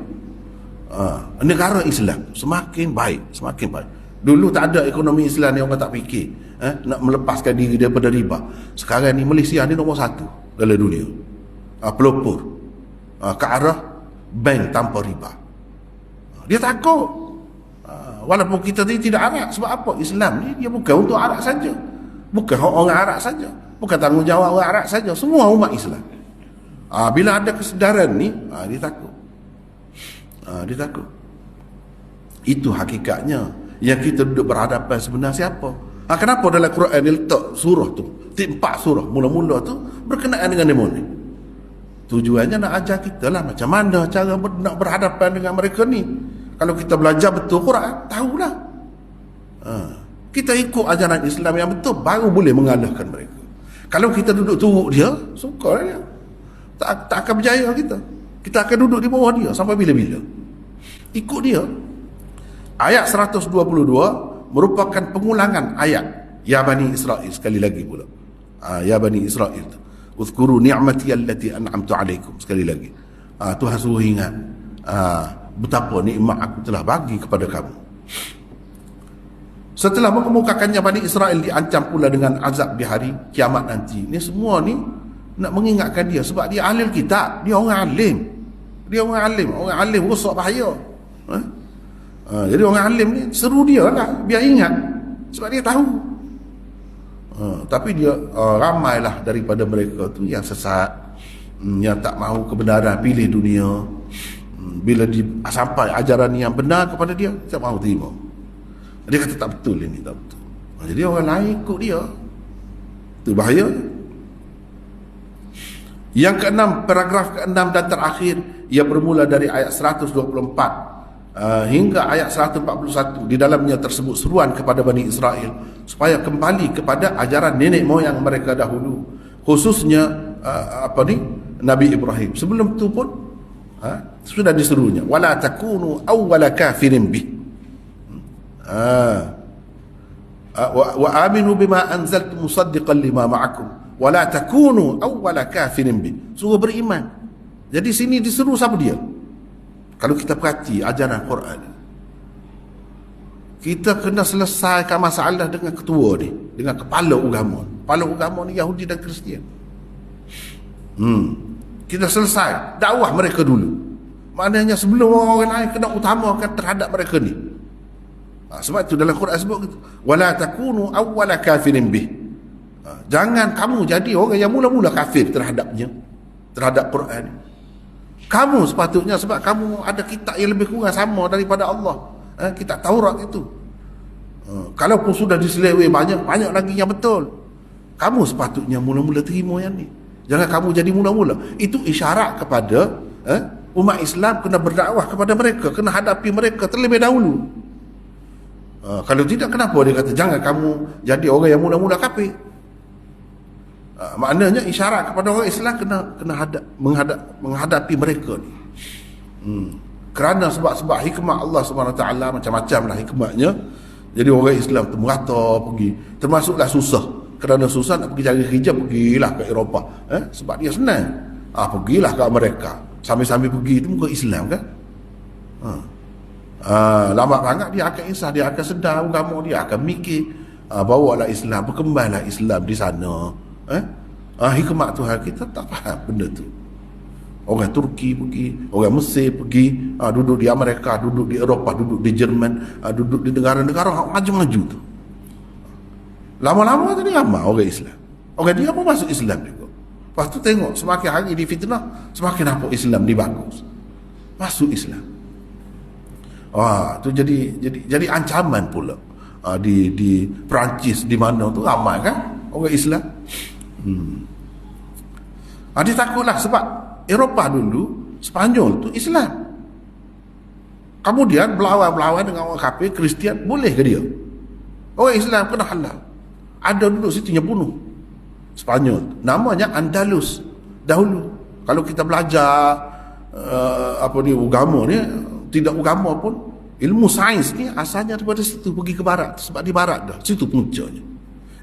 S1: Negara Islam semakin baik, semakin baik. Dulu tak ada ekonomi Islam ni, orang tak fikir nak melepaskan diri daripada riba. Sekarang ni Malaysia ni nombor 1 dalam dunia. Pelopor ke arah bank tanpa riba. Dia takut. Walaupun kita ni tidak Arab. Sebab apa? Islam ni dia bukan untuk Arab saja. Bukan orang Arab saja. Bukan tanggungjawab orang Arab saja. Semua umat Islam. Bila ada kesedaran ni, dia takut. Dia takut. Itu hakikatnya. Yang kita duduk berhadapan sebenarnya siapa? Kenapa dalam Quran dia letak surah tu, 4 surah mula-mula tu berkenaan dengan demo ni? Tujuannya nak ajar kita lah macam mana cara nak berhadapan dengan mereka ni. Kalau kita belajar betul Quran, tahulah. Kita ikut ajaran Islam yang betul, baru boleh mengalahkan mereka. Kalau kita duduk turut dia, suka dia. Tak akan berjaya kita. Kita akan duduk di bawah dia sampai bila-bila. Ikut dia. Ayat 122 merupakan pengulangan ayat Ya Bani Israel sekali lagi pula. Ya Bani Israel tu. Uzkuru ni'mati allati an'amtu alaikum sekali lagi. Tuhan suruh ingat betapa nikmat aku telah bagi kepada kamu. Setelah mengemukakannya Bani Israel diancam pula dengan azab di hari kiamat nanti. Ni semua ni nak mengingatkan dia sebab dia ahli kitab, dia orang alim. Orang alim rosak bahaya. Jadi orang alim ni seru dia lah biar ingat sebab dia tahu. Tapi dia ramailah daripada mereka tu yang sesat, yang tak mahu kebenaran, pilih dunia. Bila sampai ajaran yang benar kepada dia, tak mahu terima. Dia kata tak betul ini, tak betul. Jadi orang lain ikut dia. Itu bahaya. Yang keenam, paragraf keenam dan terakhir, ia bermula dari ayat 124 hingga ayat 141. Di dalamnya tersebut seruan kepada Bani Israel supaya kembali kepada ajaran nenek moyang mereka dahulu, khususnya Nabi Ibrahim. Sebelum itu pun sudah diserunya, wala takunu awwala kafirin bih, wa aminu bima anzaltu musaddiqan lima ma'akum wala takunu awwala kafirin bih. Suruh beriman. Jadi sini diseru siapa dia? Kalau kita perhati ajaran Quran, kita kena selesaikan masalah dengan ketua ni, dengan kepala agama. Kepala agama ni Yahudi dan Kristian. Kita selesai dakwah mereka dulu. Maknanya sebelum orang lain kena utamakan terhadap mereka ni. Sebab itu dalam Quran sebut gitu, wala takunu awwala kafirin bih. Jangan kamu jadi orang yang mula-mula kafir terhadapnya, terhadap Quran. Kamu sepatutnya, sebab kamu ada kitab yang lebih kurang sama daripada Allah, kitab Taurat itu. Kalaupun sudah diseleweng banyak lagi yang betul, kamu sepatutnya mula-mula terima yang ni. Jangan kamu jadi mula-mula. Itu isyarat kepada umat Islam kena berdakwah kepada mereka, kena hadapi mereka terlebih dahulu. Kalau tidak, kenapa dia kata jangan kamu jadi orang yang mula-mula kafir? Maknanya isyarat kepada orang Islam kena menghadapi mereka ni. Kerana sebab hikmah Allah SWT macam-macam lah hikmatnya. Jadi orang Islam tu merata pergi, termasuklah susah. Kerana susah nak pergi cari kerja, pergilah ke Eropah, sebab dia senang. Pergilah ke Amerika. Sambil-sambil pergi tu muka Islam kan. Lama sangat dia akan insah, dia akan sedar agama dia, akan mikir, bawalah Islam, berkembanglah Islam di sana. Hikmat Tuhan kita tak faham benda tu. Orang Turki pergi, orang Mesir pergi, duduk di Amerika, duduk di Eropah, duduk di Jerman, duduk di negara-negara maju-maju tu. Lama-lama tadi ramai orang Islam. Orang dia pun masuk Islam juga. Lepas tu tengok semakin hari di fitnah, semakin apa Islam dibagus, masuk Islam. Tu jadi ancaman pula. Di Perancis di mana tu ramai kan orang Islam. Dia takutlah sebab Eropah dulu, Spanyol tu Islam. Kemudian berlawan dengan orang kafir Kristian, boleh ke dia? Orang Islam kena halal. Ada duduk situ yang bunuh. Spanyol, namanya Andalus dahulu. Kalau kita belajar agama ni, tidak agama pun, ilmu sains ni asalnya daripada situ, pergi ke barat. Sebab di barat dah, situ puncanya.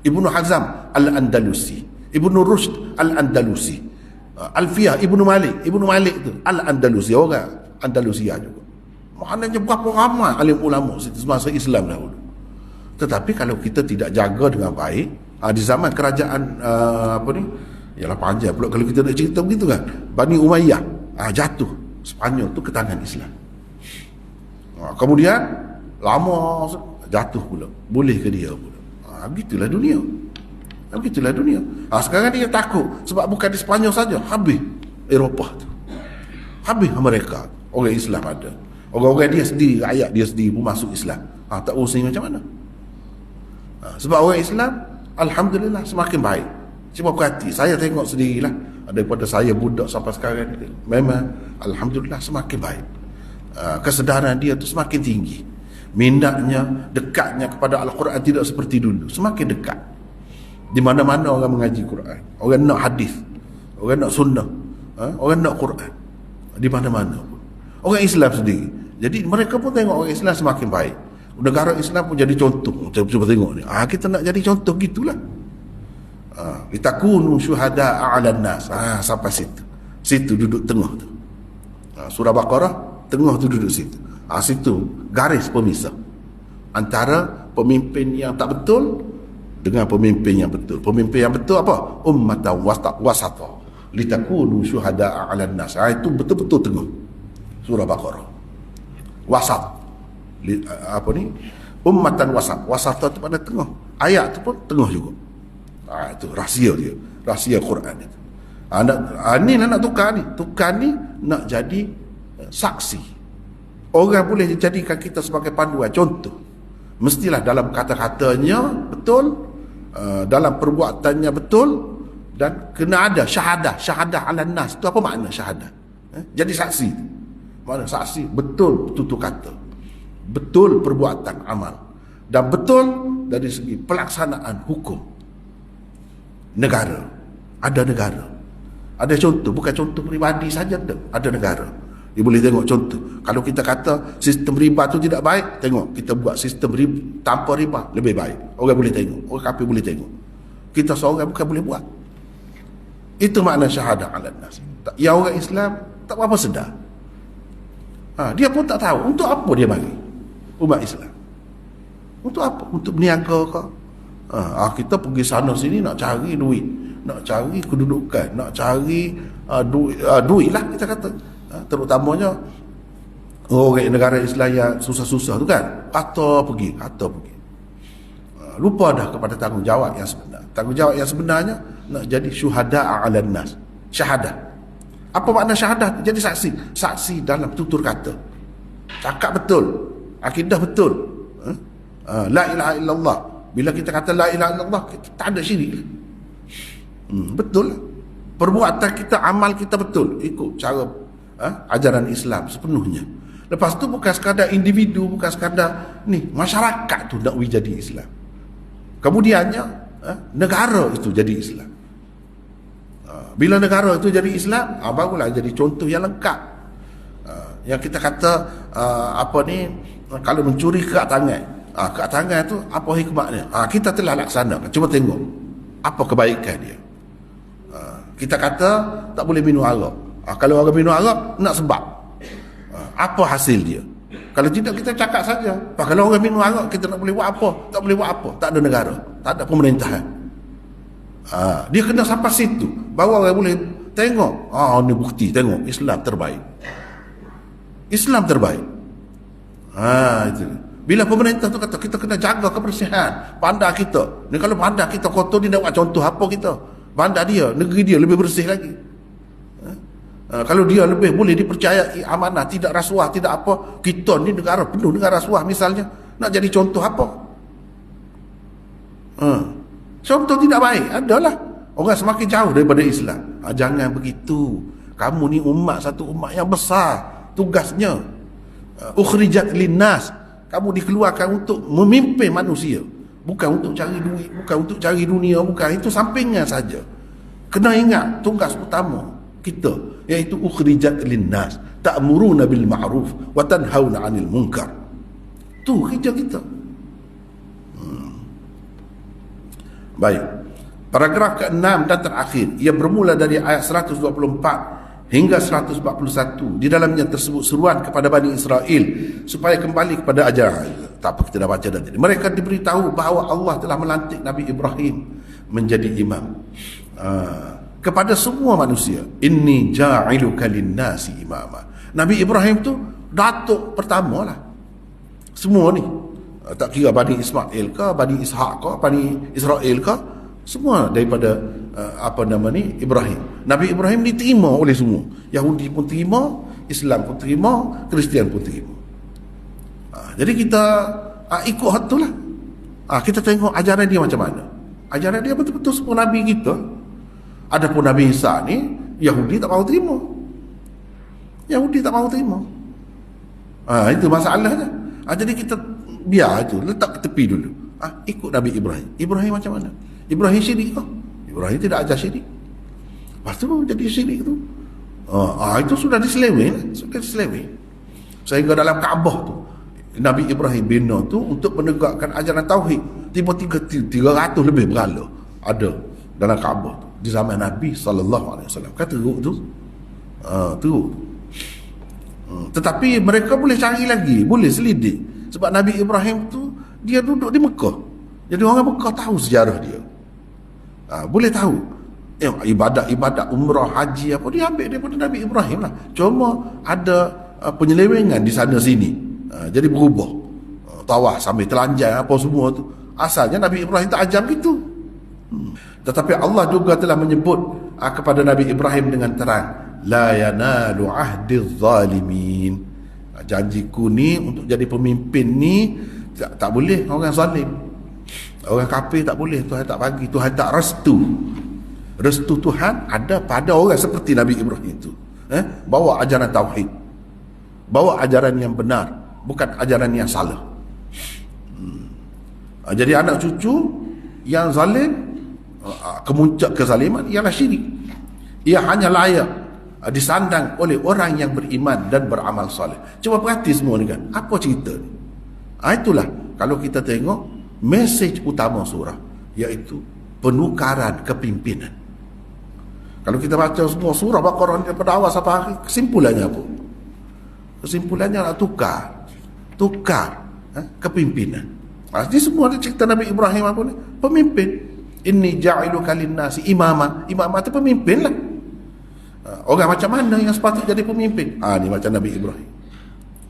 S1: Ibnu Hazm Al-Andalusi, Ibnu Rushd Al-Andalusi, Alfiyah Ibnu Malik tu Al-Andalusi, orang Andalusia juga. Maknanya berapa ramai alim ulama semasa Islam dahulu. Tetapi kalau kita tidak jaga dengan baik, di zaman kerajaan ialah panjang pula kalau kita nak cerita begitu kan, Bani Umayyah jatuh, Spanyol tu ke tangan Islam. Kemudian lama jatuh pula. Boleh ke dia pula? Begitulah dunia. Begitulah dunia. Sekarang dia takut sebab bukan di Sepanyol saja, habis Eropah tu. Habis mereka. Orang Islam ada. Orang-orang dia sendiri, rakyat dia sendiri pun masuk Islam. Tak urusan macam mana? Sebab orang Islam, alhamdulillah semakin baik. Cuma berhati, saya tengok sendirilah. Daripada saya budak sampai sekarang ni, memang alhamdulillah semakin baik. Kesedaran dia tu semakin tinggi. Minatnya, dekatnya kepada Al-Quran tidak seperti dulu, semakin dekat. Di mana-mana orang mengaji Quran, orang nak hadis, orang nak sunnah, orang nak Quran, di mana-mana pun. Orang Islam sendiri. Jadi mereka pun tengok orang Islam semakin baik. Negara Islam pun jadi contoh. Cuba tengok ni. Kita nak jadi contoh gitulah. Litakunu syuhada'a 'alan nas. Sampai situ. Situ duduk tengah tu. Surah Baqarah tengah tu duduk situ. Situ garis pemisah antara pemimpin yang tak betul dengan pemimpin yang betul. Pemimpin yang betul apa? Ummatan wasata. Litakunu syuhada'a 'alan nas. Itu betul-betul tengah. Surah Baqarah. Wasat. Apa ni? Ummatan wasat. Wasata tu pada tengah. Ayat tu pun tengah juga. Itu rahsia dia. Rahsia Quran itu. Ni nak tukar ni. Tukar ni nak jadi saksi. Orang boleh dijadikan kita sebagai panduan, contoh. Mestilah dalam kata-katanya betul, dalam perbuatannya betul, dan kena ada syahadah. Syahadah ala nas. Itu apa makna syahadah? Jadi saksi. Makna saksi betul tutur kata, betul perbuatan amal, dan betul dari segi pelaksanaan hukum negara. Ada negara, ada contoh, bukan contoh peribadi saja, ada negara. Dia boleh tengok contoh. Kalau kita kata sistem riba tu tidak baik, tengok kita buat sistem riba tanpa riba lebih baik. Orang boleh tengok, orang kafir boleh tengok. Kita seorang bukan boleh buat. Itu makna syahadah ala nas. Ya, orang Islam tak apa sedar. Dia pun tak tahu untuk apa dia bagi umat Islam. Untuk apa? Untuk berniaga ke? Kita pergi sana sini nak cari duit, nak cari kedudukan, nak cari duit lah kita kata. Terutamanya orang negara Islam yang susah-susah tu kan, kata pergi. Lupa dah kepada tanggungjawab yang sebenar. Tanggungjawab yang sebenarnya nak jadi syuhada'a 'alan nas. Syahadah. Apa makna syahadah? Jadi saksi. Saksi dalam tutur kata. Cakap betul, akidah betul. La ilaha illallah. Bila kita kata la ilaha illallah, kita tak ada syirik. Betul. Perbuatan kita, amal kita betul, ikut cara ajaran Islam sepenuhnya. Lepas tu bukan sekadar individu, bukan sekadar ni, masyarakat tu nak jadi Islam. Kemudiannya negara itu jadi Islam. Bila negara itu jadi Islam, barulah jadi contoh yang lengkap. Yang kita kata kalau mencuri kerat tangan, kerat tangan tu apa hikmahnya? Kita telah laksanakan. Cuba tengok apa kebaikan dia. Kita kata tak boleh minum arak. Kalau orang minum arak, nak sebab apa hasil dia? Kalau tidak, kita cakap saja. Kalau orang minum arak, kita nak boleh buat apa? Tak boleh buat apa. Tak ada negara, tak ada pemerintahan. Dia kena sampai situ baru orang boleh tengok, ni bukti, tengok Islam terbaik. Islam terbaik. Itu. Bila pemerintah tu kata kita kena jaga kebersihan bandar kita. Ni kalau bandar kita kotor, dia nak buat contoh apa kita? Bandar dia, negeri dia lebih bersih lagi. Kalau dia lebih boleh dipercayai amanah, tidak rasuah, tidak apa. Kita ni negara penuh dengan rasuah misalnya. Nak jadi contoh apa? Contoh tidak baik. Adalah orang semakin jauh daripada Islam. Jangan begitu. Kamu ni satu umat yang besar. Tugasnya ukhrijat linnas. Kamu dikeluarkan untuk memimpin manusia, bukan untuk cari duit, bukan untuk cari dunia, bukan. Itu sampingan saja. Kena ingat tugas utama kita, iaitu ukhrijat linnas, ta'muruna bil ma'ruf wa tanhauna 'anil munkar. Tu kerja kita. Baik. Paragraf ke-6 dan terakhir, ia bermula dari ayat 124 hingga 141. Di dalamnya tersebut seruan kepada Bani Israel supaya kembali kepada ajaran. Tak apa, kita dah baca tadi. Mereka diberitahu bahawa Allah telah melantik Nabi Ibrahim menjadi imam kepada semua manusia. Inni ja'iluka linnasi imama. Nabi Ibrahim tu datuk pertama lah. Semua ni. Tak kira Bani Ismail ke, Bani Ishaq ke, Bani Israel ke, semua daripada Ibrahim. Nabi Ibrahim diterima oleh semua. Yahudi pun terima, Islam pun terima, Kristian pun terima. Jadi kita ikut hak tu lah. Kita tengok ajaran dia macam mana. Ajaran dia betul-betul semua Nabi kita. Adapun Nabi Isa ni, Yahudi tak mahu terima. Yahudi tak mahu terima. Itu masalahnya. Jadi kita biar itu, letak ke tepi dulu. Ikut Nabi Ibrahim. Ibrahim macam mana? Ibrahim syirik ke? Ibrahim tidak ajar syirik. Lepas tu jadi syirik tu. Itu sudah diseleweng. Sehingga dalam Kaabah tu, Nabi Ibrahim bina tu untuk menegakkan ajaran Tauhid. Tiba-tiba 300 lebih berhala ada dalam Kaabah tu. Di zaman Nabi SAW. Kan teruk tu. Teruk. Tetapi mereka boleh cari lagi, boleh selidik. Sebab Nabi Ibrahim tu, dia duduk di Mekah. Jadi orang Mekah tahu sejarah dia. Boleh tahu. Ibadat umrah, haji apa, dia ambil daripada Nabi Ibrahim lah. Cuma ada penyelewengan di sana sini. Jadi berubah. Tawaf sambil telanjang apa semua tu. Asalnya Nabi Ibrahim tak ajar gitu. Tetapi Allah juga telah menyebut kepada Nabi Ibrahim dengan terang, la yanalu ahdiz zalimin. Janjiku ni untuk jadi pemimpin ni tak boleh orang zalim. Orang kafir tak boleh, Tuhan tak bagi, Tuhan tak restu. Restu Tuhan ada pada orang seperti Nabi Ibrahim itu. Bawa ajaran tauhid. Bawa ajaran yang benar, bukan ajaran yang salah. Jadi anak cucu yang zalim, kemuncak kezaliman ialah syirik. Ia hanya layak disandang oleh orang yang beriman dan beramal soleh. Cuba perhati semua ni kan, apa cerita ni? Itulah kalau kita tengok mesej utama surah, iaitu penukaran kepimpinan. Kalau kita baca semua surah Baqarah daripada awal sampai akhir, kesimpulannya apa? Kesimpulannya nak tukar kepimpinan. Ini semua ada cerita Nabi Ibrahim apa ni? Pemimpin. Inni ja'iluka linnasi imama. Imama itu pemimpin lah. Orang macam mana yang sepatutnya jadi pemimpin? Ni macam Nabi Ibrahim.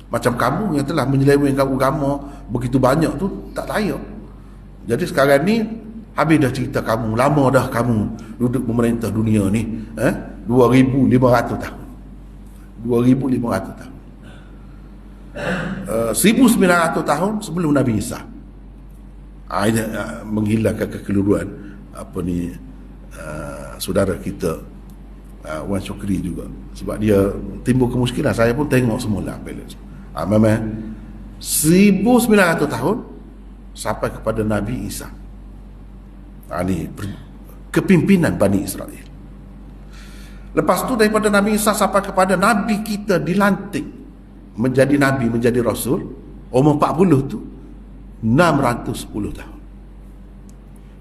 S1: Macam kamu yang telah menyelewengkan agama begitu banyak tu, tak layak. Jadi sekarang ni habis dah cerita kamu, lama dah kamu duduk memerintah dunia ni, 2500 tahun. 2500 tahun. 1900 tahun sebelum Nabi Isa. Menghilangkan kekeliruan saudara kita Wan Syukri juga, sebab dia timbul kemuskilan. Saya pun tengok semula balance. Memang 1900 tahun sampai kepada Nabi Isa. Ini kepimpinan Bani Israel. Lepas tu daripada Nabi Isa sampai kepada Nabi kita dilantik menjadi Nabi, menjadi Rasul, umur 40 tu 610 tahun.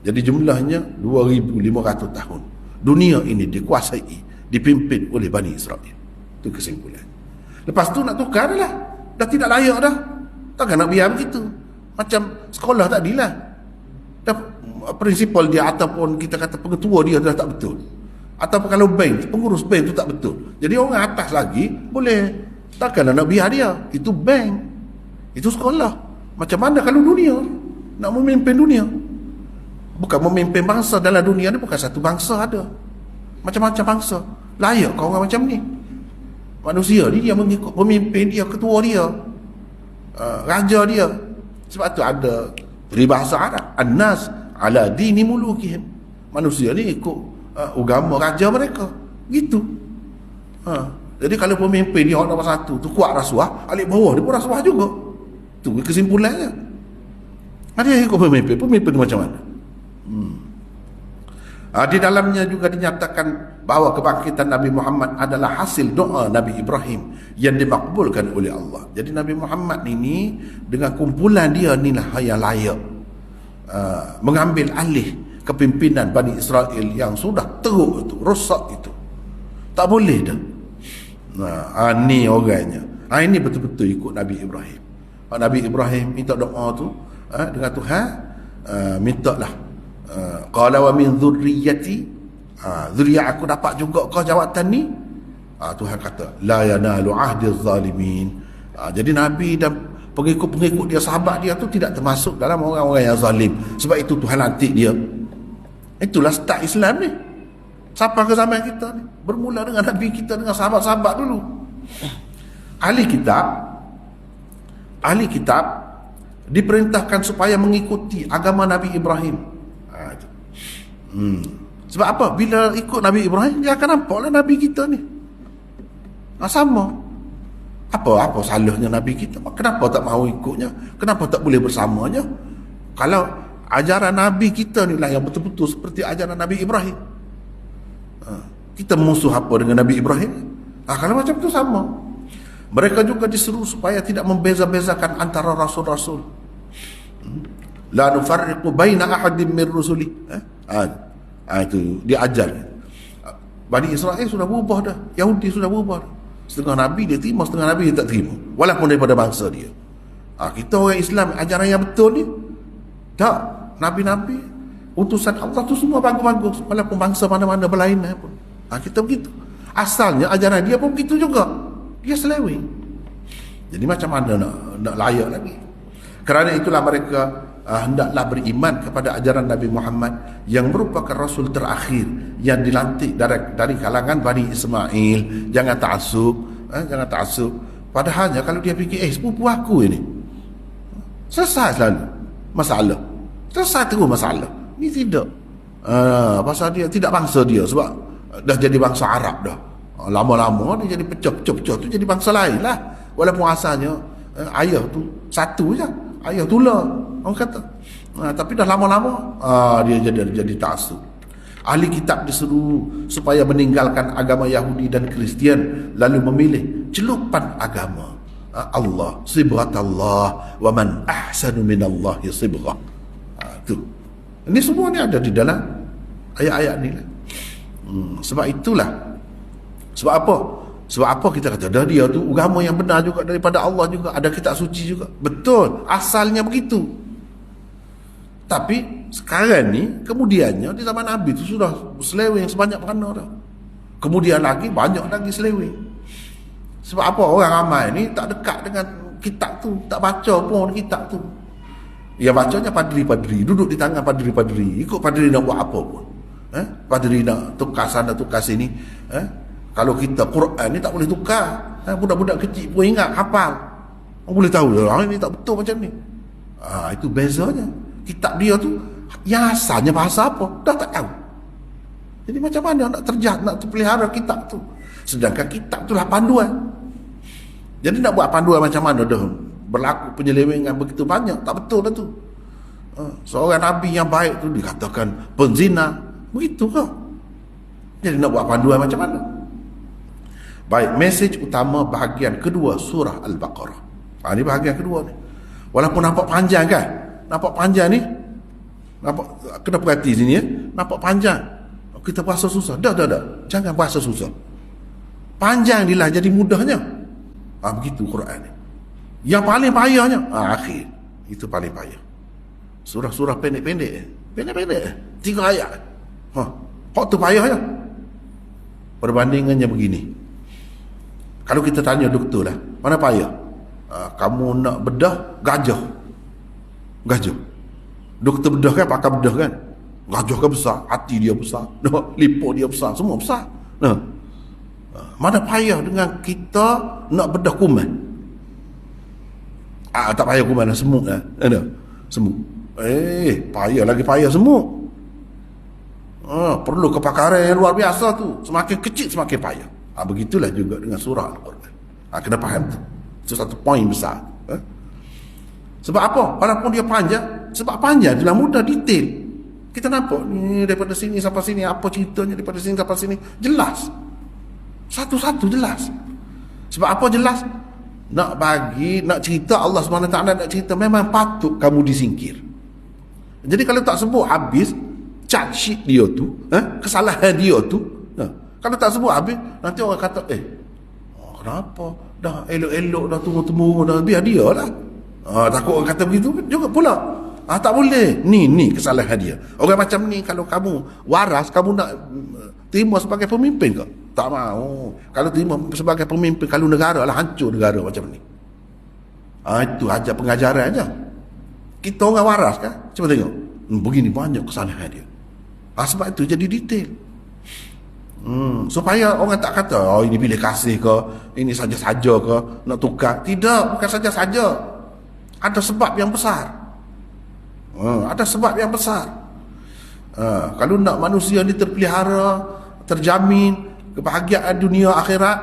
S1: Jadi jumlahnya 2500 tahun. Dunia ini dikuasai, dipimpin oleh Bani Israel. Itu kesimpulan. Lepas tu nak tukar lah. Dah tidak layak dah. Takkan nak biar begitu. Macam sekolah tadilah. Dah prinsipal dia ataupun kita kata pengetua dia dah tak betul. Ataupun kalau bank, pengurus bank tu tak betul. Jadi orang atas lagi boleh. Takkan nak biar dia. Itu bank. Itu sekolah. Macam mana kalau dunia nak memimpin dunia? Bukan memimpin bangsa. Dalam dunia ni bukan satu bangsa ada, macam-macam bangsa. Layak kau orang macam ni? Manusia ni dia mengikut pemimpin dia, ketua dia, raja dia. Sebab tu ada peribahasa Arab, an-nas ala dini mulukihim. Manusia ni ikut agama raja mereka. Gitu. Jadi kalau pemimpin dia orang nombor satu tu kuat rasuah, alik bawah dia pun rasuah juga. Tu kesimpulannya. Ada ikut pemimpin. Pemimpin macam mana? Di dalamnya juga dinyatakan bahawa kebangkitan Nabi Muhammad adalah hasil doa Nabi Ibrahim yang dimakbulkan oleh Allah. Jadi Nabi Muhammad ini dengan kumpulan dia inilah yang layak mengambil alih kepimpinan Bani Israel yang sudah teruk itu, rosak itu. Tak boleh dah. Ni orangnya. Ini betul-betul ikut Nabi Ibrahim. Nabi Ibrahim minta doa tu dengan Tuhan, mintalah qala wa min dzurriyyati, zuriat aku dapat juga kau jawatan ni. Tuhan kata la yanalu ahdiz zalimin. Jadi Nabi dan pengikut-pengikut dia, sahabat dia tu tidak termasuk dalam orang-orang yang zalim. Sebab itu Tuhan lantik dia. Itulah start Islam ni. Sampai ke zaman kita ni. Bermula dengan Nabi kita, dengan sahabat-sahabat dulu. Ahli kitab diperintahkan supaya mengikuti agama Nabi Ibrahim. Sebab apa? Bila ikut Nabi Ibrahim, dia akan nampaklah Nabi kita ni. Sama. Apa salahnya Nabi kita? Kenapa tak mahu ikutnya? Kenapa tak boleh bersamanya? Kalau ajaran Nabi kita ni lah yang betul-betul seperti ajaran Nabi Ibrahim. Kita musuh apa dengan Nabi Ibrahim? Kalau macam tu sama. Mereka juga diseru supaya tidak membeza-bezakan antara rasul-rasul. La nufarriqu baina ahadin min rusuli. Itu dia ajar. Bani Israel sudah berubah dah. Yahudi sudah berubah dah. Setengah Nabi dia terima, setengah Nabi dia tak terima. Walaupun daripada bangsa dia. Kita orang Islam, ajaran yang betul ni, tak. Nabi-Nabi, utusan Allah tu semua bagus-bagus. Walaupun bangsa mana-mana berlainan pun. Kita begitu. Asalnya ajaran dia pun begitu juga. Dia seleweng. Jadi macam mana nak layak lagi? Kerana itulah mereka hendaklah beriman kepada ajaran Nabi Muhammad yang merupakan Rasul terakhir yang dilantik dari kalangan Bani Ismail. Jangan ta'assub. Jangan ta'assub. Padahalnya kalau dia fikir, sepupu aku ini. Selesai selalu masalah. Selesai terus masalah. Ni tidak. Pasal dia tidak bangsa dia. Sebab dah jadi bangsa Arab dah. Lama-lama dia jadi pecah-pecah tu jadi bangsa lain lah. Walaupun asalnya ayah tu satu je. Ayah tular orang kata. Tapi dah lama-lama dia jadi ta'assub. Ahli kitab diseru supaya meninggalkan agama Yahudi dan Kristian lalu memilih celupan agama Allah, sibghatallah, wa man ahsanu minallahi sibghah. Tu. Ini semua ni ada di dalam ayat-ayat ni lah. Sebab itulah. Sebab apa? Sebab apa kita kata dah dia tu agama yang benar juga daripada Allah juga, ada kitab suci juga. Betul, asalnya begitu. Tapi sekarang ni kemudiannya di zaman Nabi tu sudah seleweng sebanyak mana dah. Kemudian lagi banyak lagi seleweng. Sebab apa? Orang ramai ni tak dekat dengan kitab tu, tak baca pun kitab tu. Ya bacanya padri-padri, duduk di tangan padri-padri, ikut padri nak buat apa pun. Padri nak tukar sana tukar sini. Kalau kita Quran ni tak boleh tukar. Budak-budak kecil pun ingat, hafal. Orang boleh tahu ini tak betul macam ni. Itu bezanya. Kitab dia tu yang asalnya bahasa apa dah tak tahu. Jadi macam mana nak nak terpelihara kitab tu? Sedangkan kitab tu lah panduan. Jadi nak buat panduan macam mana dah berlaku penyelewengan begitu banyak, tak betul dah tu. Seorang Nabi yang baik tu dikatakan penzina, begitu ke? Jadi nak buat panduan macam mana? Baik, mesej utama bahagian kedua surah Al-Baqarah. Ini bahagian kedua ni. Walaupun nampak panjang kan? Nampak panjang ni? Nampak, kena perhati sini ya. Nampak panjang. Kita bahasa susah. Dah. Jangan bahasa susah. Panjang ni lah jadi mudahnya. Begitu Quran ni. Yang paling payahnya, akhir. Itu paling payah. Surah-surah pendek-pendek. Pendek-pendek. 3 ayat. Kok tu payahnya? Perbandingannya begini. Kalau kita tanya doktor lah, mana payah? Kamu nak bedah gajah. Doktor bedah kan, pakar bedah kan. Gajah kan besar, hati dia besar, lipo dia besar, semua besar. Mana payah dengan kita nak bedah kuman? Tak payah kuman lah, semut lah. Semut. Payah lagi payah semut. Perlu kepakaran yang luar biasa tu. Semakin kecil semakin payah. Begitulah juga dengan surah Al-Quran. Kena faham tu. Itu satu poin besar. Sebab apa? Walaupun dia panjang, sebab panjang itulah mudah detail. Kita nampak ni daripada sini sampai sini, apa ceritanya daripada sini sampai sini, jelas. Satu-satu jelas. Sebab apa jelas? Nak cerita Allah SWT nak cerita, memang patut kamu disingkir. Jadi kalau tak sebut habis charge sheet dia tu, kesalahan dia tu, kalau tak sebut habis, nanti orang kata, kenapa? Dah elok-elok, dah tunggu-tunggu, dah biar dia lah. Takut orang kata begitu juga pula. Tak boleh. Ni kesalahan dia. Orang macam ni, kalau kamu waras, kamu nak terima sebagai pemimpin ke? Tak mahu. Kalau terima sebagai pemimpin, kalau negara lah, hancur negara macam ni. Itu aja pengajaran aja. Kita orang waras kan. Cuba tengok. Begini banyak kesalahan dia. Sebab itu jadi detail. Supaya orang tak kata, oh ini pilih kasih ke, ini saja-saja ke, nak tukar. Tidak, bukan saja-saja. Ada sebab yang besar. Ada sebab yang besar. Kalau nak manusia ni terpelihara, terjamin kebahagiaan dunia akhirat,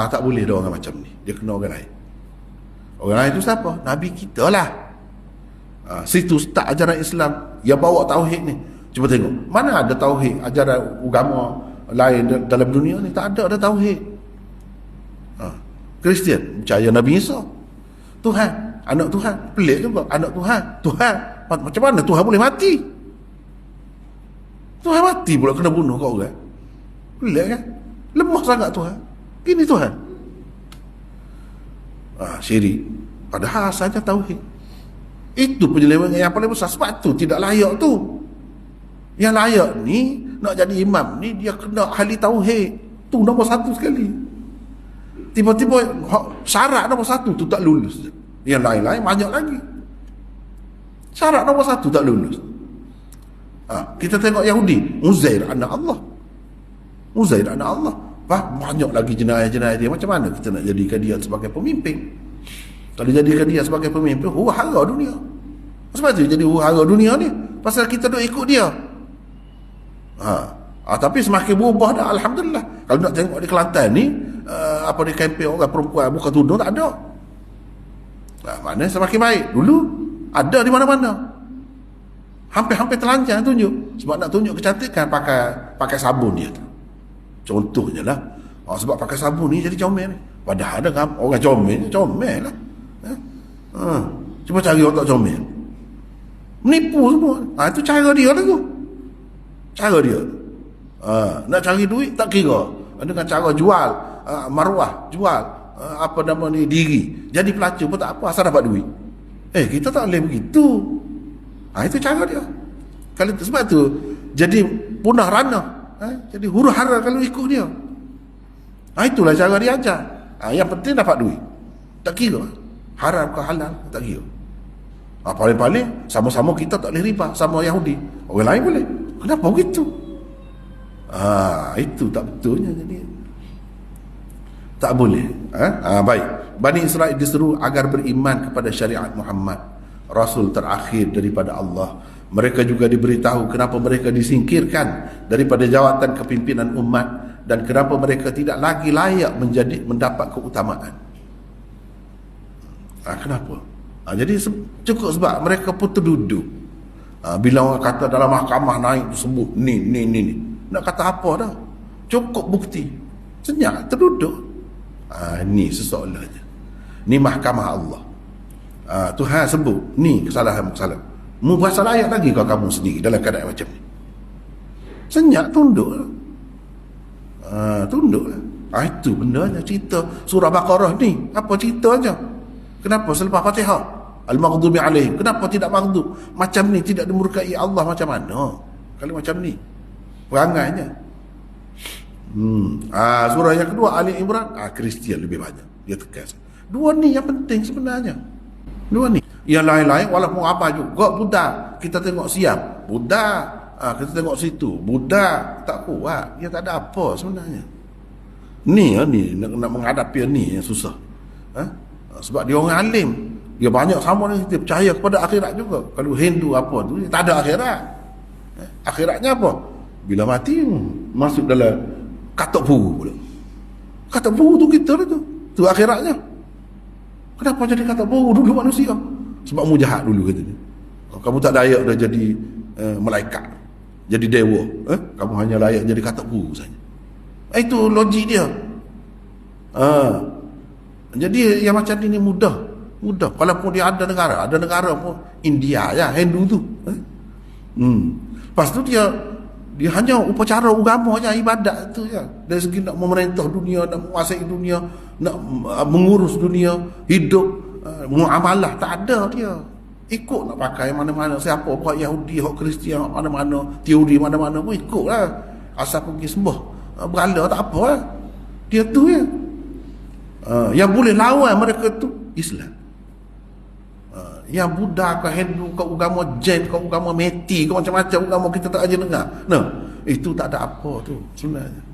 S1: tak boleh ada orang macam ni. Dia kena orang lain. Orang lain tu siapa? Nabi kita lah. Situ start ajaran Islam yang bawa tauhid ni. Cuba tengok, mana ada tauhid ajaran agama lain dalam dunia ni? Tak ada tauhid. Kristian percaya Nabi Isa Tuhan, anak Tuhan. Pelik juga, anak Tuhan. Macam mana Tuhan boleh mati? Tuhan mati pula kena bunuh kau orang. Pelik kan? Lemah sangat Tuhan. Gini Tuhan. Syirik. Padahal saja tauhid. Itu penyelewengan yang paling besar. Sebab tu tidak layak tu. Yang layak ni nak jadi imam ni dia kena ahli tauhid. Tu nombor satu sekali. Tiba-tiba syarat nombor satu tu tak lulus. Yang lain-lain banyak lagi. Syarat nombor satu tak lulus. Kita tengok Yahudi, Uzair anak Allah. Uzair anak Allah. Banyak lagi jenayah-jenayah dia. Macam mana kita nak jadikan dia sebagai pemimpin? Kalau jadikan dia sebagai pemimpin, huru-hara dunia. Sebab tu jadi huru-hara dunia ni. Pasal kita duk ikut dia. Tapi semakin berubah dah, alhamdulillah. Kalau nak tengok di Kelantan ni, apa di kempen orang perempuan buka tudung tak ada. Maknanya semakin baik. Dulu ada di mana-mana. Hampir-hampir telanjang tunjuk. Sebab nak tunjuk kecantikan pakai sabun dia tu. Contohnya lah. Sebab pakai sabun ni jadi comel ni. Padahal ada orang comel lah. Cuba cari orang tak comel. Menipu semua. Itu cara dia lah tu. Cara dia. Nak cari duit tak kira. Dengan cara jual maruah, jual apa nama ni, diri. Jadi pelacur pun tak apa, asal dapat duit. Kita tak boleh begitu. Itu cara dia. Kalau sebab tu jadi punah ranah. Jadi huru-hara kalau ikut dia. Itulah cara dia ajar. Yang penting dapat duit. Tak kira haram ke halal, tak kira. Paling-paling sama-sama kita tak boleh riba sama Yahudi. Orang lain boleh. Kenapa begitu? Itu tak betulnya. Jadi tak boleh. Baik. Bani Israel diseru agar beriman kepada syariat Muhammad, Rasul terakhir daripada Allah. Mereka juga diberitahu kenapa mereka disingkirkan daripada jawatan kepimpinan umat dan kenapa mereka tidak lagi layak mendapat keutamaan. Kenapa? Jadi cukup sebab mereka pun terduduk. Bila orang kata dalam mahkamah naik sebut ni. Nak kata apa dah? Cukup bukti. Senyap, terduduk. Ni sesoalannya. Ni mahkamah Allah. Tuhan sebut ni kesalahan. Mu berasa layak lagi kau kamu sendiri dalam keadaan macam ni. Senyap, tunduk. Tunduk. Itu bendanya cerita surah Baqarah ni. Apa ceritanya? Kenapa selepas Fatihah Al-Maghdubi alaihim, kenapa tidak maghdub? Macam ni tidak dimurkai Allah macam mana? Kalau macam ni perangainya. Surah yang kedua Ali Imran, Kristian lebih banyak dia tegas. Dua ni yang penting sebenarnya. Dua ni. Yang lain-lain walaupun apa juga Buddha, kita tengok Siam Buddha, kita tengok situ Buddha, tak kuat. Dia tak ada apa sebenarnya. Ni nak menghadapi ni yang susah. Sebab dia orang alim, dia banyak sama ni, dia percaya kepada akhirat juga. Kalau Hindu apa tu, dia tak ada akhirat. Akhiratnya apa? Bila mati masuk dalam katuk puru pula. Katuk puru tu kita tu. Tu akhiratnya. Kenapa jadi katuk puru dulu manusia? Sebab mu jahat dulu kata dia. Kamu tak layak dah jadi malaikat, jadi dewa. Kamu hanya layak jadi katuk puru saja. Itu logik dia. Jadi yang macam ni mudah. Walaupun dia ada negara pun India ya, Hindu tu. Lepas tu dia hanya upacara agama aja, ibadat tu ya. Dari segi nak memerintah dunia, nak menguasai dunia, nak mengurus dunia, hidup, muamalah tak ada dia. Ikut nak pakai mana-mana, siapa buat Yahudi, hak Kristian, mana-mana, teori mana-mana pun ikutlah. Asal pergi sembah berhala tak apa lah. Dia tu ya. Yang boleh lawan mereka tu Islam. Yang Buddha ke Hindu ke agama Jain ke agama Meti ke macam-macam agama kita tak aja dengar. Nah, itu tak ada apa tu sebenarnya.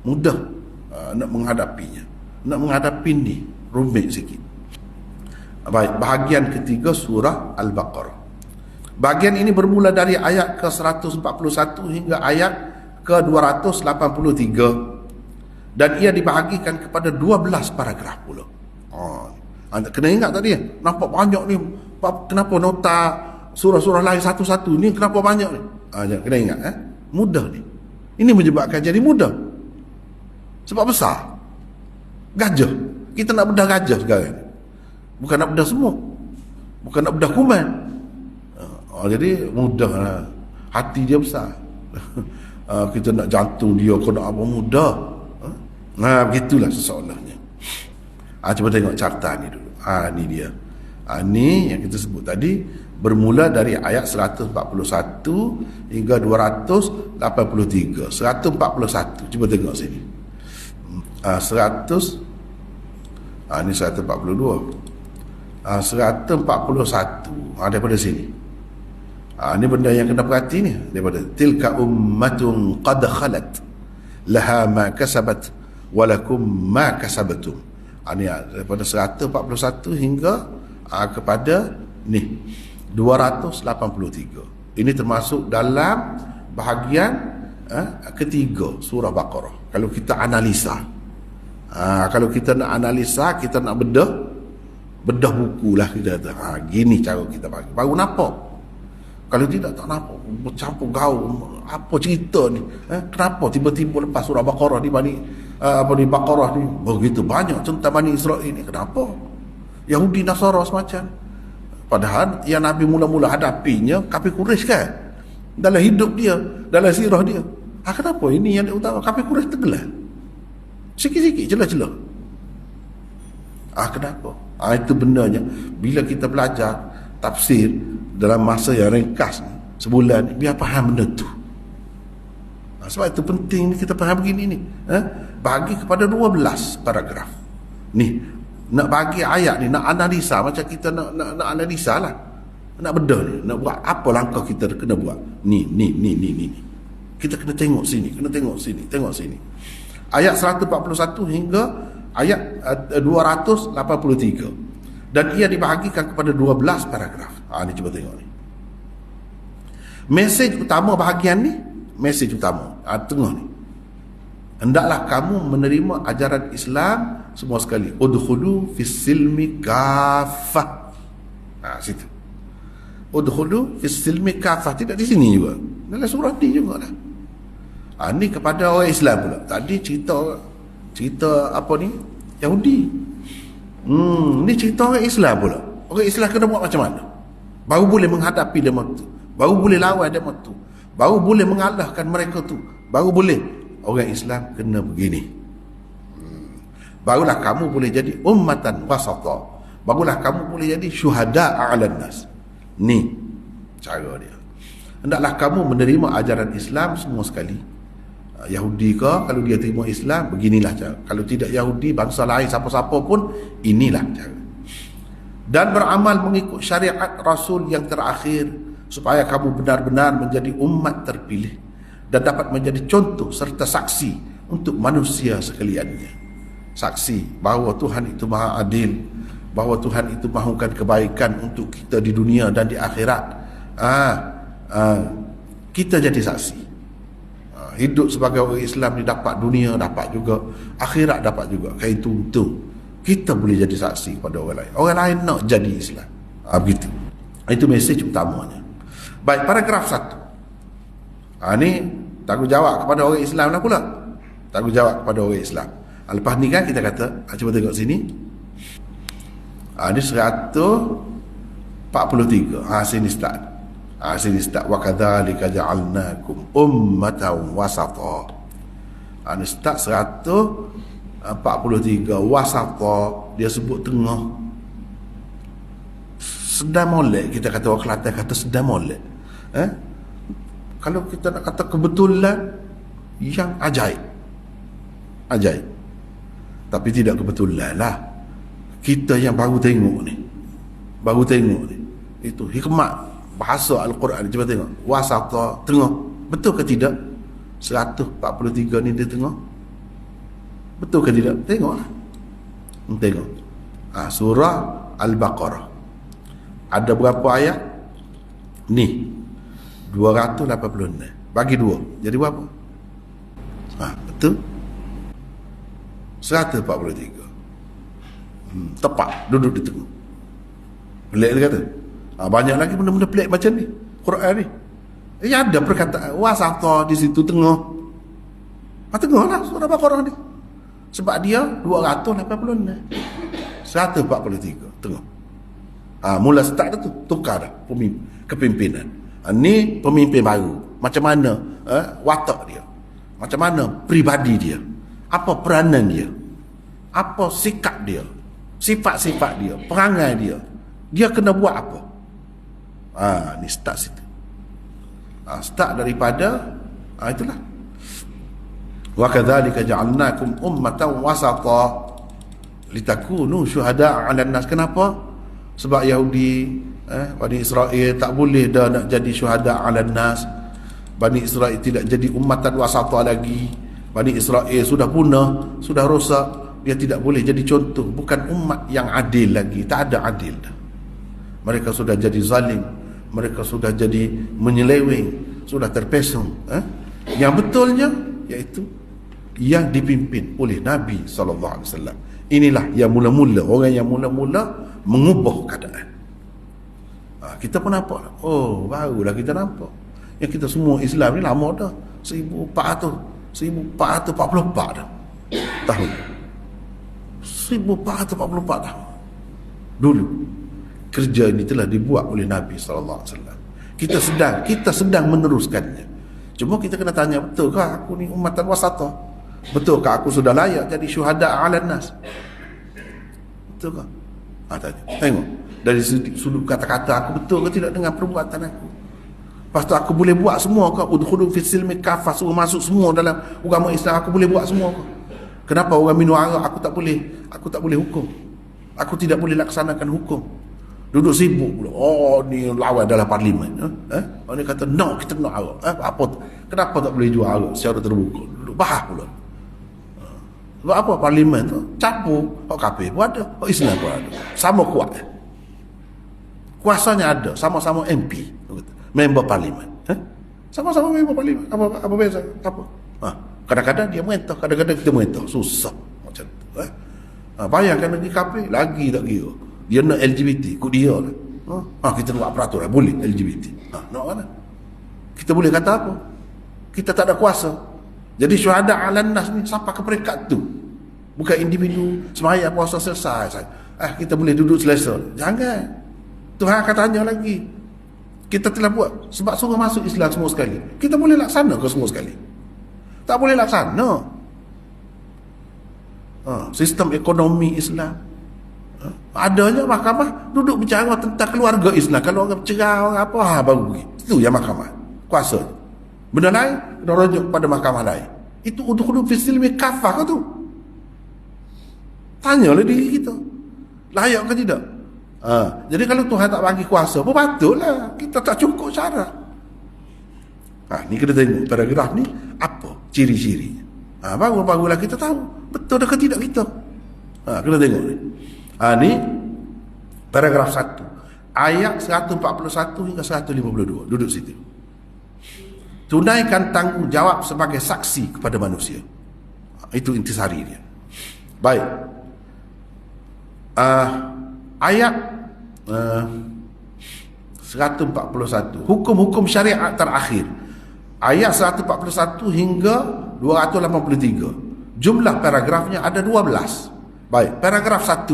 S1: Mudah nak menghadapinya. Nak menghadapi ni rumit sikit. Baik, bahagian ketiga surah Al-Baqarah. Bahagian ini bermula dari ayat ke-141 hingga ayat ke-283 dan ia dibahagikan kepada 12 paragraf pula. Anda kena ingat tadi, nampak banyak ni, kenapa nota surah-surah lain satu-satu ni kenapa banyak ni? Kena ingat, mudah ni. Ini menyebabkan jadi mudah. Sebab besar. Gajah. Kita nak bedah gajah sekarang. Bukan nak bedah semut. Bukan nak bedah kuman. Jadi mudah lah. Hati dia besar. Kita nak jantung dia, kau nak apa mudah. Begitulah seseorangnya. Cuba tengok carta ni dulu. Ni dia. Ni yang kita sebut tadi bermula dari ayat 141 hingga 283. 141. Cuba tengok sini. 100. Ni 142. 141 daripada sini. Ini benda yang kena perhati ni, daripada tilka ummatun qad khalat laha ma kasabat walakum ma kasabtum. Ini daripada 141 hingga kepada ni 283. Ini termasuk dalam bahagian ketiga surah Baqarah. Kalau kita analisa, kalau kita nak analisa, kita nak bedah buku lah kita kata. Gini cara kita bagi. Baru nampak. Kalau tidak tak nampak. Bercampur gaul. Apa cerita ni? Kenapa tiba-tiba lepas surah Baqarah ni di Baqarah ni begitu banyak tentang Bani Israel ni? Kenapa? Yahudi Nasara semacam. Padahal yang Nabi mula-mula hadapinya kafir Quraisy kan? Dalam hidup dia, dalam sirah dia. Kenapa ini yang utama? Kafir Quraisy tergelar. Sikit-sikit celah-celah. Kenapa? Itu bendanya. Bila kita belajar tafsir dalam masa yang ringkas sebulan, biar faham benda tu. Sebab itu penting kita faham begini ni. Bagi kepada 12 paragraf. Ni nak bagi ayat ni, nak analisa macam kita nak analisa lah. Nak bedah ni, nak buat apa langkah kita kena buat. Ni. Kita kena tengok sini, tengok sini. Ayat 141 hingga ayat 283 dan ia dibahagikan kepada 12 paragraf. Ni cuba tengok ni. Mesej utama bahagian ni, mesej utama tengah ni. Hendaklah kamu menerima ajaran Islam semua sekali. Udkhulu fis silmi kafah. Situ. Udkhulu fis silmi kafah, tidak di sini juga. Dalam surah ni juga lah. Ni kepada orang Islam pula. Tadi cerita apa ni? Yahudi. Ni cerita orang Islam pula. Orang Islam kena buat macam mana? Baru boleh menghadapi demo tu. Baru boleh lawan demo tu. Baru boleh mengalahkan mereka tu. Baru boleh. Orang Islam kena begini. Barulah kamu boleh jadi ummatan wasata. Barulah kamu boleh jadi syuhada a'lan nas. Ni cara dia. Hendaklah kamu menerima ajaran Islam semua sekali. Yahudi ke, kalau dia terima Islam, beginilah cara. Kalau tidak Yahudi, bangsa lain, siapa-siapa pun, inilah cara. Dan beramal mengikut syariat Rasul yang terakhir, supaya kamu benar-benar menjadi umat terpilih dan dapat menjadi contoh serta saksi untuk manusia sekaliannya. Saksi bahawa Tuhan itu maha adil, bahawa Tuhan itu mahukan kebaikan untuk kita di dunia dan di akhirat. Kita jadi saksi. Hidup sebagai orang Islam ni dapat dunia, dapat juga akhirat, dapat juga. Kayak itu untung. Kita boleh jadi saksi kepada orang lain. Orang lain nak jadi Islam. Begitu. Itu mesej utamanya. Baik, paragraf 1. Ni tanggungjawab kepada orang Islam lah pula. Tanggungjawab kepada orang Islam. Lepas ni kan kita kata, cuba tengok sini. Ni 143. Sini start. Sini start. Wa kadzalika ja'alnakum ummatan wasata. Ni start 143. Wasata, dia sebut tengah. Sedang molek, kita kata orang Kelantan kata sedang molek. Kalau kita nak kata kebetulan yang ajaib. Ajaib. Tapi tidak kebetulan lah. Kita yang baru tengok ni. Itu hikmat bahasa Al-Quran. Cuba tengok, wasata, tengah. Betul ke tidak 143 ni dia tengah? Betul ke tidak? Tengoklah. Tengok. Surah Al-Baqarah ada berapa ayat? Ni 286. Bagi 2 jadi berapa? Betul 143. Tepat duduk di tengah. Pelik dia kata. Banyak lagi benda-benda pelik macam ni Quran ni. Ada perkataan wasata di situ tengah. Tengah lah surah Baqarah ni. Sebab dia 286. 143 tengah. Mula start tu tukar dah kepimpinan. Ni pemimpin baru. Macam mana watak dia? Macam mana pribadi dia? Apa peranan dia? Apa sikap dia? Sifat-sifat dia, perangai dia. Dia kena buat apa? Ni start situ. Start daripada itulah. Wa kadzalika ja'alnakum ummatan wasata litakunu syuhada'a 'alan nas. Kenapa? Sebab Yahudi Bani Israel tak boleh dah nak jadi syuhada' 'alan nas. Bani Israel tidak jadi ummatan wasata lagi. Bani Israel sudah punah, sudah rosak. Dia tidak boleh jadi contoh. Bukan umat yang adil lagi. Tak ada adil dah. Mereka sudah jadi zalim. Mereka sudah jadi menyeleweng. Sudah terpesong. Yang betulnya iaitu yang dipimpin oleh Nabi SAW. Inilah yang mula-mula, orang yang mula-mula mengubah keadaan. Kita pun nampak. Barulah kita nampak. Yang kita semua Islam ni lama dah. 1444 dah tahun. 1444 tahun dulu kerja ini telah dibuat oleh Nabi SAW. Kita sedang meneruskannya. Cuma kita kena tanya, betulkah aku ni ummatan wasata? Betulkah aku sudah layak jadi syuhada' 'alan nas? Betulkah? Tanya. Tengok dari sudut kata-kata aku, betul ke tidak dengan perbuatan aku? Lepas tu aku boleh buat semua ke? Udkhulu fis silmi kafah, suruh masuk semua dalam agama Islam, aku boleh buat semua ke? Kenapa orang minum arak aku tak boleh? Aku tak boleh hukum. Aku tidak boleh laksanakan hukum. Duduk sibuk pula. Ni lawan dalam parlimen. Orang ni kata no, kita nak arak. Apa tu? Kenapa tak boleh jual arak secara terbuka? Duduk bahas pula. Sebab apa? Parlimen tu campur. Hak kafir pun ada, hak Islam pun ada. Sama kuat. Kuasanya ada, sama-sama MP, member parlimen. Sama-sama member parlimen. Apa beza? Apa? Kadang-kadang dia mentah, kadang-kadang kita mentah. Susah macam tu. Bayangkan negeri kafir, lagi tak kira. Dia nak LGBT, ikut dia lah. Kita nak buat peraturan, boleh LGBT. Nak mana? Kita boleh kata apa? Kita tak ada kuasa. Jadi syuhada' 'alan nas ni sampai ke peringkat tu. Bukan individu semaya puasa selesai. Kita boleh duduk selesa. Jangan. Tuhan akan tanya lagi. Kita telah buat sebab suruh masuk Islam semua sekali. Kita boleh laksana ke semua sekali? Tak boleh laksana. Sistem ekonomi Islam. Adanya mahkamah duduk bicara tentang keluarga Islam. Kalau orang bercerai, orang apa, baru pergi. Itu yang mahkamah kuasa. Benda lain kena rujuk pada mahkamah lain. Itu untuk fis silmi kafah ke tu? Tanyalah diri kita, layak ke tidak? Jadi kalau Tuhan tak bagi kuasa, apa patutlah kita tak cukup syarat. Ni kena tengok paragraf ni apa ciri-cirinya. Baru-barulah kita tahu betul ke tidak kita. Kena tengok ni. Ni paragraf 1 ayat 141 hingga 152. Duduk situ. Tunaikan tanggungjawab sebagai saksi kepada manusia. Itu intisari dia. Baik. Ayat 141 hukum-hukum syariat terakhir. Ayat 141 hingga 283. Jumlah paragrafnya ada 12. Baik, paragraf 1.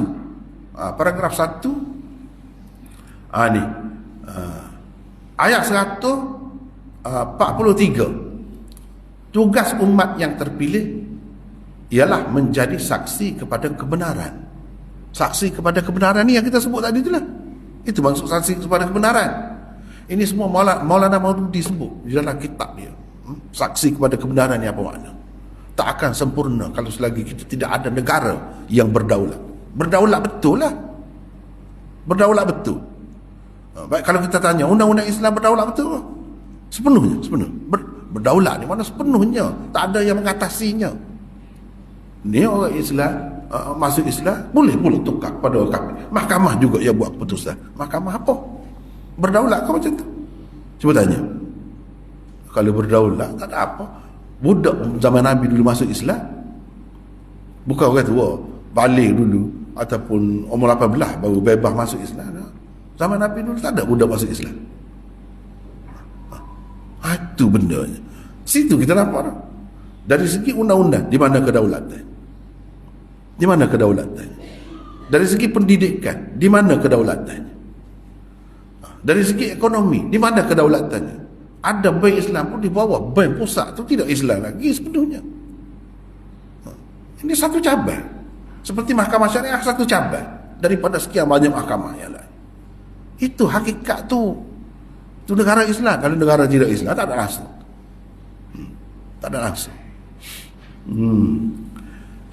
S1: Paragraf 1 ni. Ayat 143. Tugas umat yang terpilih ialah menjadi saksi kepada kebenaran. Saksi kepada kebenaran ni yang kita sebut tadi itulah. Itu maksud saksi kepada kebenaran. Ini semua Maulana Maududi sebut di dalam kitab dia. Saksi kepada kebenaran ni apa makna? Tak akan sempurna kalau selagi kita tidak ada negara yang berdaulat. Berdaulat betul lah. Berdaulat betul. Baik, kalau kita tanya, undang-undang Islam berdaulat betul? Sepenuhnya. Berdaulat ni mana sepenuhnya? Tak ada yang mengatasinya. Ni orang Islam, masuk Islam, boleh tukar pada orang kafir. Mahkamah juga yang buat keputusan. Mahkamah apa? Berdaulat kau macam tu? Cuba tanya. Kalau berdaulat, tak ada apa. Budak zaman Nabi dulu masuk Islam, bukan orang tua, balik dulu, ataupun umur 18 baru bebas masuk Islam. Zaman Nabi dulu tak ada budak masuk Islam. Itu bendanya. Situ kita nampak. Dari segi undang-undang, di mana kedaulatan? Di mana kedaulatan? Dari segi pendidikan, di mana kedaulatannya? Dari segi ekonomi, di mana kedaulatannya? Ada bank Islam pun di bawah bank pusat tu tidak Islam lagi sepenuhnya. Ini satu cabang. Seperti mahkamah syariah satu cabang daripada sekian banyak mahkamah yang lain. Itu hakikat tu. Itu negara Islam. Kalau negara tidak Islam tak ada langsung. Tak ada langsung.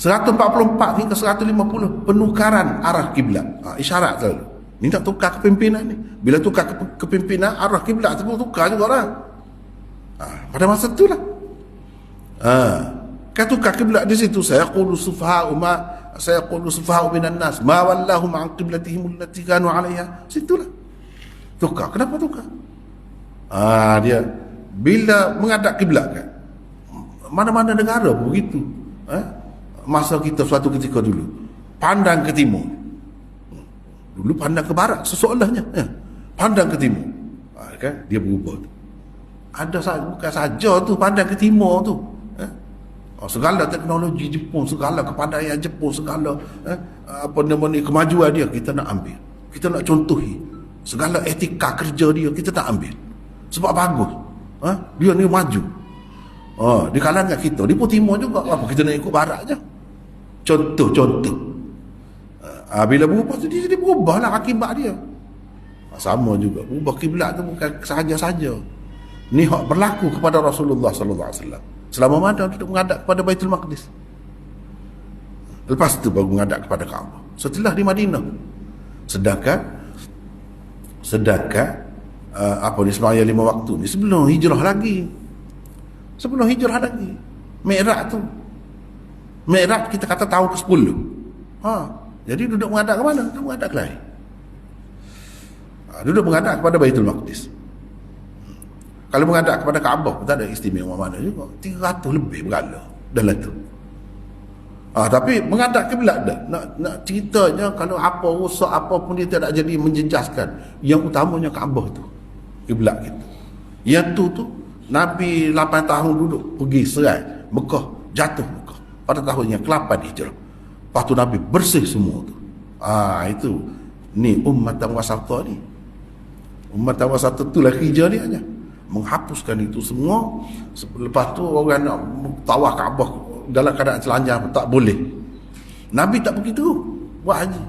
S1: 144 hingga 150 penukaran arah kiblat. Isyarat selalu. Ni tak tukar kepimpinan ni. Bila tukar kepimpinan, arah kiblat tu pun tukar juga lah. Pada masa tu lah. Kan tukar kiblat di situ. Saya qulu sufaha'u minan nas ma wallahum an qiblatihim allati kanu 'alayha. Situlah. Tukar. Kenapa tukar? Dia bila menghadap kiblat kan. Mana-mana negara pun begitu. Masa kita suatu ketika dulu pandang ke timur. Dulu pandang ke barat sesoalahnya, pandang ke timur, kan dia berubah. Ada bukan saja tu pandang ke timur tu, segala teknologi Jepun, segala kepandaian Jepun, segala apa namanya kemajuan dia kita nak ambil, kita nak contohi, segala etika kerja dia kita nak ambil, sebab bagus, dia ni maju. Di kalangan kita, di pun timur juga, apa kita nak ikut barat je, contoh. Bila berubah tu dia berubah lah akibat dia. Sama juga berubah kiblat tu bukan sahaja-saja. Ni hak berlaku kepada Rasulullah sallallahu alaihi wasallam. Selama mana dia menghadap kepada Baitul Maqdis. Lepas tu baru menghadap kepada Kaabah. Setelah di Madinah. Sedangkan apa ni sembahyang 5 waktu ni sebelum hijrah lagi. Mi'raj tu. Mi'raj kita kata tahun ke-10. Jadi duduk menghadap ke mana? Duduk menghadap ke lain. Duduk menghadap kepada Baitul Maqdis. Kalau menghadap kepada Kaabah tak ada istimewa mana juga. 300 lebih bergala dalam tu. Tapi menghadap kiblat dah. Nak ceritanya kalau apa rosak apa pun dia tak jadi menjejaskan. Yang utamanya Kaabah tu. Kiblat kita. Yang tu Nabi 8 tahun duduk pergi serai Mekah, jatuh Mekah pada tahun yang ke-8 Hijrah. Lepas tu Nabi bersih semua tu. Itu ni ummatan wasata ni. Ummatan wasata tu lah kerja dia aja. Menghapuskan itu semua. Lepas tu orang nak tawaf Kaabah dalam keadaan telanjang tak boleh. Nabi tak begitu. Buat haji.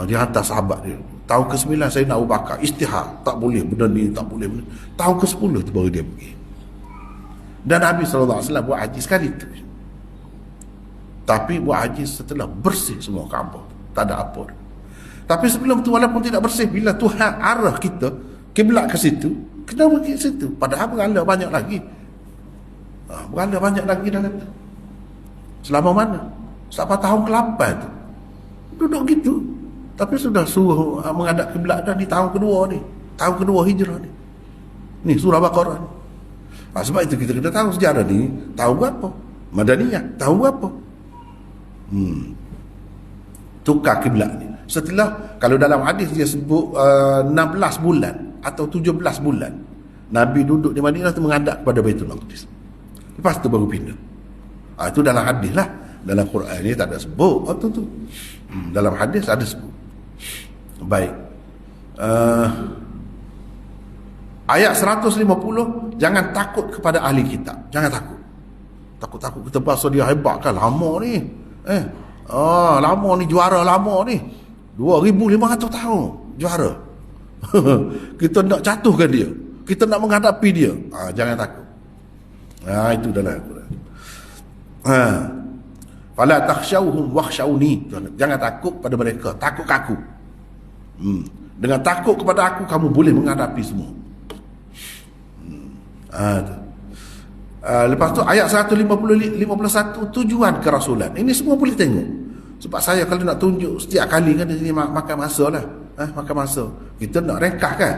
S1: Dia hantar sahabat dia. Tahun ke-9 Sayyidina Abu Bakar istihad, tak boleh benda ni, tak boleh benda. Tahun ke-10 tu baru dia pergi. Dan Nabi SAW buat haji sekali tu. Tapi buat haji setelah bersih semua Kaabah. Tak ada apa. Tapi sebelum tu walaupun tidak bersih, bila Tuhan arah kita kiblat ke situ, kena pergi ke situ. Padahal berhala banyak lagi. Berhala banyak lagi dalam tu. Selama mana? Sampai tahun ke-8 tu. Duduk gitu. Tapi sudah suruh menghadap kiblat dah di tahun kedua ni. Tahun kedua Hijrah ni. Ni surah Baqarah ni. Sebab itu kita kena tahu sejarah ni. Tahu berapa? Madaniyah. Tahu berapa? Tukar kiblat ni. Setelah, kalau dalam hadis dia sebut 16 bulan atau 17 bulan Nabi duduk di Madinah tu menghadap kepada Baitul Maqdis. Lepas tu baru pindah. Itu dalam hadis lah. Dalam Quran ni tak ada sebut. Tu. Dalam hadis ada sebut. Baik. Ayat 150, jangan takut kepada ahli kitab. Jangan takut. Takut-takut kita bahasa dia hebat kan, lama ni. Lama ni, juara lama ni. 2500 tahun juara. Kita nak jatuhkan dia. Kita nak menghadapi dia. Jangan takut. Itu dalam Al-Quran. Fala takhshawhum wakhshawni. Jangan takut pada mereka, takut kaku. Dengan takut kepada aku, kamu boleh menghadapi semua. Lepas tu ayat 151, tujuan kerasulan. Ini semua boleh tengok. Sebab saya kalau nak tunjuk setiap kali kan di sini makan masa lah. Makan masa. Kita nak ringkas kan.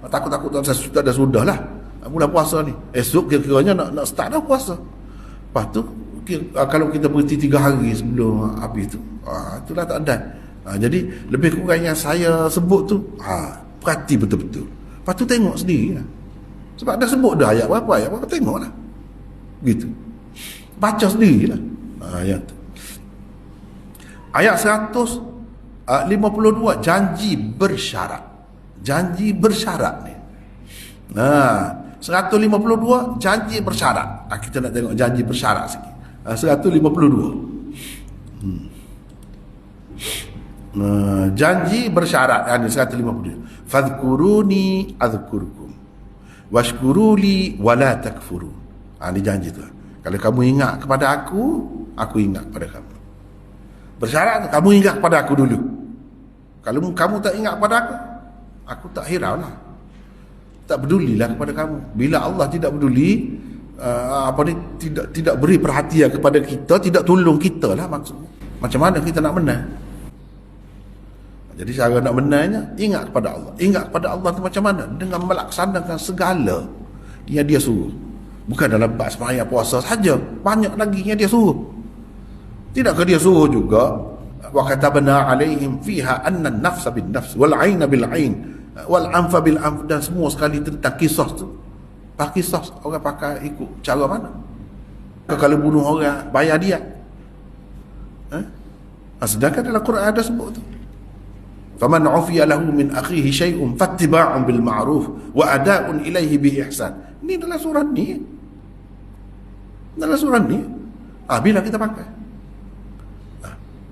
S1: Takut-takut tak ada sudah lah. Bulan puasa ni. Esok kira-kiranya nak start dah puasa. Lepas tu kalau kita berhenti 3 hari sebelum habis tu, itulah tak ada. Jadi lebih kurang yang saya sebut tu, perhati betul-betul. Lepas tu tengok sendiri lah. Sebab dah sebut dah ayat berapa, tengok lah. Gitu. Baca sendiri lah. Ayat tu. Ayat 152, janji bersyarat. Janji bersyarat ni. 152, janji bersyarat. Kita nak tengok janji bersyarat sikit. 152. Janji bersyarat. Ini 152. Fadhkuruni adhkurkum washkuruli wala takfurun. Ini janji tu. Kalau kamu ingat kepada aku ingat kepada kamu. Bersyarat kamu ingat kepada aku dulu. Kalau kamu tak ingat kepada aku tak hirau lah. Tak pedulilah kepada kamu. Bila Allah tidak peduli, tidak beri perhatian kepada kita, tidak tolong kita lah maksudnya. Macam mana kita nak menang? Jadi cara nak menangnya, ingat kepada Allah. Ingat kepada Allah tu macam mana? Dengan melaksanakan segala yang dia suruh. Bukan dalam bab sembahyang puasa saja, banyak lagi yang dia suruh. Tidakkah dia suruh juga, wa katabna alaihim fiha anna an-nafsa bin-nafs wal 'aina bil-'ain wal anfa bil-anf, dan semua sekali tentang kisah tu. Pakai kisah orang pakai ikut cara mana? Kalau bunuh orang bayar dia. Sedangkan dalam Quran ada sebut tu. Faman 'ufiya lahu min akhihi syai'un fattiba'un bil ma'ruf wa ada'un ilaihi bi ihsan. Ini dalam surah ni. Dalam surah ni. Bila kita pakai.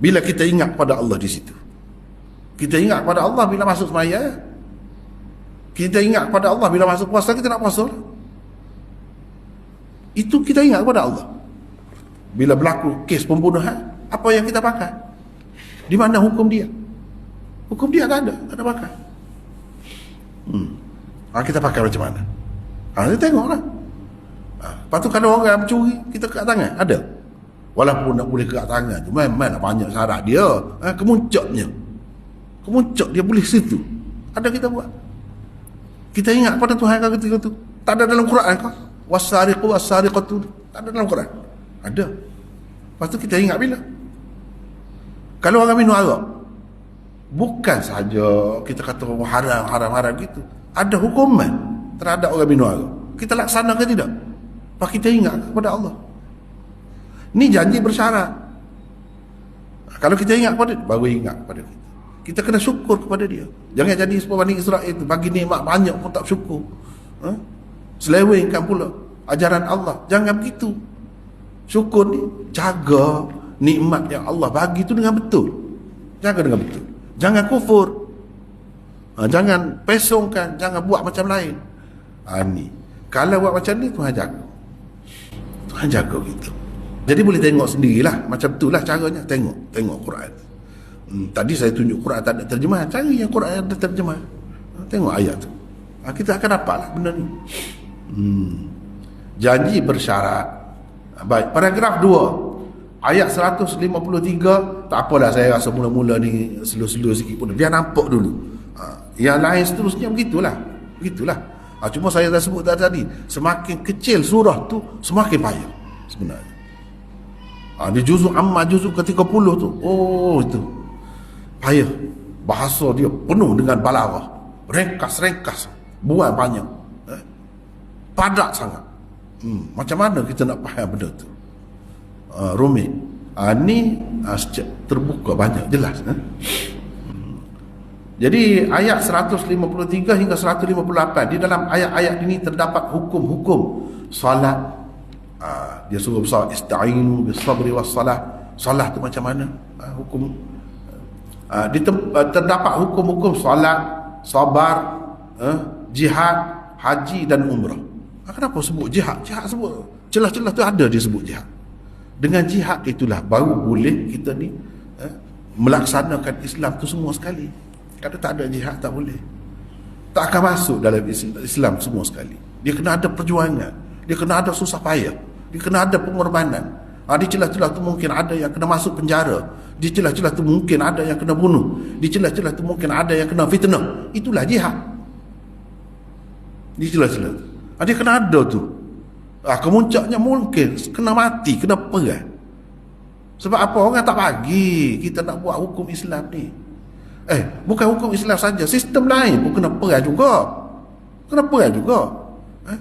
S1: Bila kita ingat pada Allah di situ. Kita ingat pada Allah bila masuk sembahyang. Kita ingat pada Allah bila masuk puasa, kita nak puasa. Itu kita ingat kepada Allah. Bila berlaku kes pembunuhan, apa yang kita pakai? Di mana hukum dia? Hukum dia tak ada pakai. Kita pakai macam mana? Kita tengoklah. Lepas tu kalau orang mencuri, kita kerat tangan, ada. Walaupun nak boleh kerat tangan tu, memang banyak syarat dia. Kemuncaknya dia boleh situ. Ada kita buat. Kita ingat pada Tuhan ketika tu. Tak ada dalam Quran kah? Was-sariqu was-sariqatu. Tak ada dalam Quran. Ada. Lepas tu kita ingat bila? Kalau orang minum arak, bukan saja kita kata haram gitu. Ada hukuman terhadap orang minum arak. Kita laksanakan tidak? Lepas kita ingat kepada Allah. Ni janji bersyarat. Kalau kita ingat kepada dia, baru ingat kepada kita. Kita kena syukur kepada dia. Jangan jadi seperti Bani Israel itu, bagi nikmat banyak pun tak syukur. Selewengkan pula ajaran Allah. Jangan begitu. Syukur ni, jaga nikmat yang Allah bagi itu dengan betul. Jaga dengan betul. Jangan kufur. Jangan pesongkan, jangan buat macam lain. Ni. Kalau buat macam ni, Tuhan jaga. Tuhan jaga kita. Jadi boleh tengok sendirilah. Macam itulah caranya. Tengok Quran. Tadi saya tunjuk Quran tak ada terjemahan. Cari yang Quran ada terjemahan. Tengok ayat tu. Kita akan dapatlah benda ni. Janji bersyarat. Baik, paragraf 2 ayat 153. Tak apalah, saya rasa mula-mula ni slow-slow sikit pun. Biar nampak dulu. Yang lain seterusnya begitulah. Cuma saya dah sebut tadi, semakin kecil surah tu semakin payah sebenarnya. Di juzuk amma, juzuk ke-30 tu, itu payah. Bahasa dia penuh dengan balaghah, ringkas, buat banyak, padat sangat. Macam mana kita nak faham benda tu? Rumit. Ni terbuka banyak, jelas. Jadi ayat 153 hingga 158, di dalam ayat-ayat ini terdapat hukum-hukum salat. Dia suruh bersalat, ista'inu bis-sabri was-salah. Salat tu macam mana? Hukum. Terdapat hukum-hukum salat, sabar, jihad, haji dan umrah. Kenapa sebut jihad? Jihad sebut celah-celah tu ada dia sebut jihad. Dengan jihad itulah baru boleh kita ni melaksanakan Islam tu semua sekali. Kalau tak ada jihad, tak boleh. Tak akan masuk dalam Islam semua sekali. Dia kena ada perjuangan, dia kena ada susah payah, dia kena ada pengorbanan. Di celah-celah tu mungkin ada yang kena masuk penjara, di celah-celah tu mungkin ada yang kena bunuh, di celah-celah tu mungkin ada yang kena fitnah. Itulah jihad. Di celah-celah tu dia kena ada tu. Kemuncaknya mungkin kena mati, kena perang. Sebab apa? Orang tak bagi kita nak buat hukum Islam ni. Bukan hukum Islam saja, sistem lain pun kena perang juga. Kena perang juga.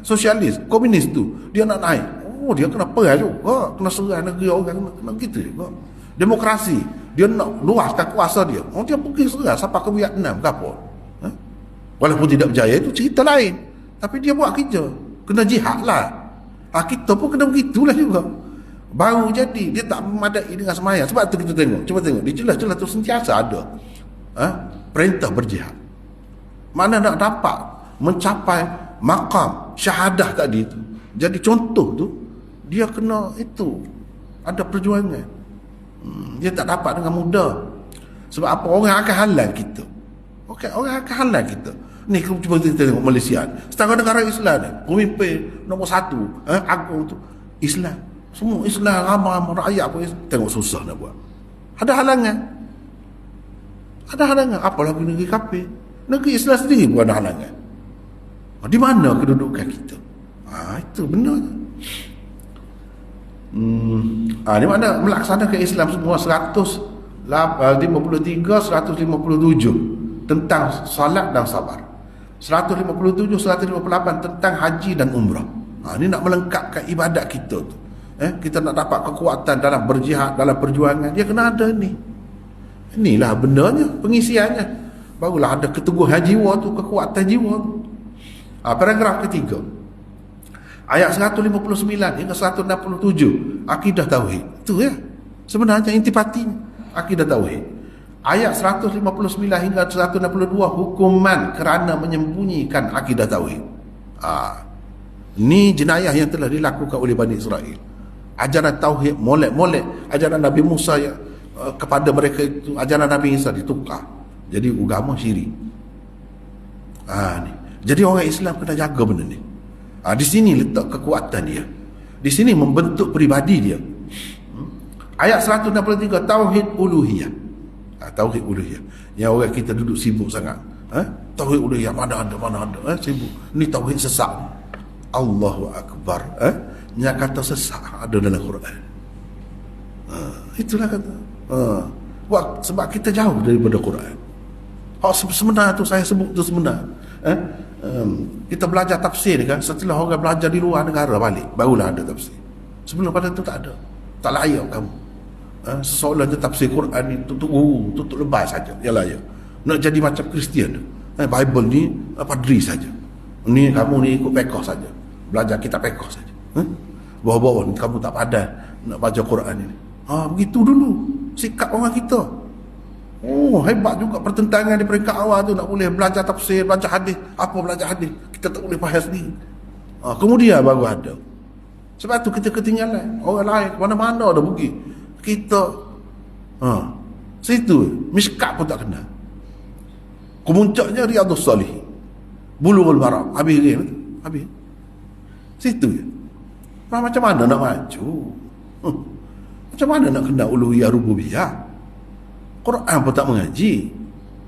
S1: Sosialis, komunis tu, dia nak naik, dia kena perang juga, kena serang negeri orang, kena gitu juga. Demokrasi, dia nak luaskan kuasa dia, dia pergi serang sampai ke Vietnam ke apa. Walaupun tidak berjaya, itu cerita lain, tapi dia buat kerja, kena jihad lah. Kita pun kena begitulah juga. Baru jadi, dia tak memadai dengan semayang. Sebab tu kita tengok, cuba tengok, di celah-celah tu sentiasa ada perintah berjihad. Mana nak dapat mencapai maqam syahadah tadi tu, jadi contoh tu, dia kena itu ada perjuangan. Dia tak dapat dengan mudah. Sebab apa? Orang akan halang kita. Orang akan halang kita. Ni cuba kita tengok Malaysia, setengah negara Islam ni, pemimpin nombor 1 agung tu Islam, semua Islam, ramai rakyat pun tengok susah nak buat. Ada halangan. Apalagi negeri kafir, negeri Islam sendiri pun ada halangan. Di mana kedudukan kita? Itu benar. Di mana melaksanakan Islam semua 153, 157 tentang salat dan sabar, 157, 158 tentang haji dan umrah. Ini nak melengkapkan ibadat kita tu. Kita nak dapat kekuatan dalam berjihad, dalam perjuangan, dia kena ada ni. Inilah benarnya, pengisiannya. Barulah ada keteguhan jiwa tu, kekuatan jiwa tu. Paragraf ketiga, ayat 159 hingga 167, akidah tauhid. Itu ya, sebenarnya intipatinya akidah tauhid. Ayat 159 hingga 162, hukuman kerana menyembunyikan akidah tauhid. Ini jenayah yang telah dilakukan oleh Bani Israel. Ajaran tauhid molek-molek ajaran Nabi Musa kepada mereka itu, ajaran Nabi Isa ditukar jadi agama syirik. Ni. Jadi orang Islam kena jaga benda ni. Di sini letak kekuatan dia. Di sini membentuk peribadi dia. Ayat 163, tauhid uluhiyah. Tauhid uluhiyah. Yang orang kita duduk sibuk sangat. Tauhid uluhiyah mana ada sibuk. Ni tauhid sesat. Allahu Akbar. Yang kata sesat ada dalam Quran. Itulah kata. Sebab kita jauh daripada Quran. Sebenar tu saya sebut tu sebenar. Kita belajar tafsir kan, setelah orang belajar di luar negara balik, barulah ada tafsir. Sebelum pada tu tak ada. Tak layak kamu. Seolah-olah tafsir Quran ni tutup lebay saja. Yalah ya. Nak jadi macam Kristian. Bible ni padri saja. Ni kamu ni ikut pekoh saja. Belajar kitab pekoh saja. Bawah-bawah ni kamu tak padan nak baca Quran ni. Begitu dulu sikap orang kita. Hebat juga pertentangan di peringkat awal tu, nak boleh belajar tafsir, belajar hadis. Apa belajar hadis? Kita tak boleh faham sendiri. Kemudian baru ada. Sebab tu kita ketinggalan. Orang lain mana-mana dah pergi. Kita situ Mishkat pun tak kenal. Kemuncaknya Riyadhus Salihin, Bulughul Maram, habis. Situ je. Macam mana nak maju? Macam mana nak kenal uluhiyah rububiyah? Quran pun tak mengaji.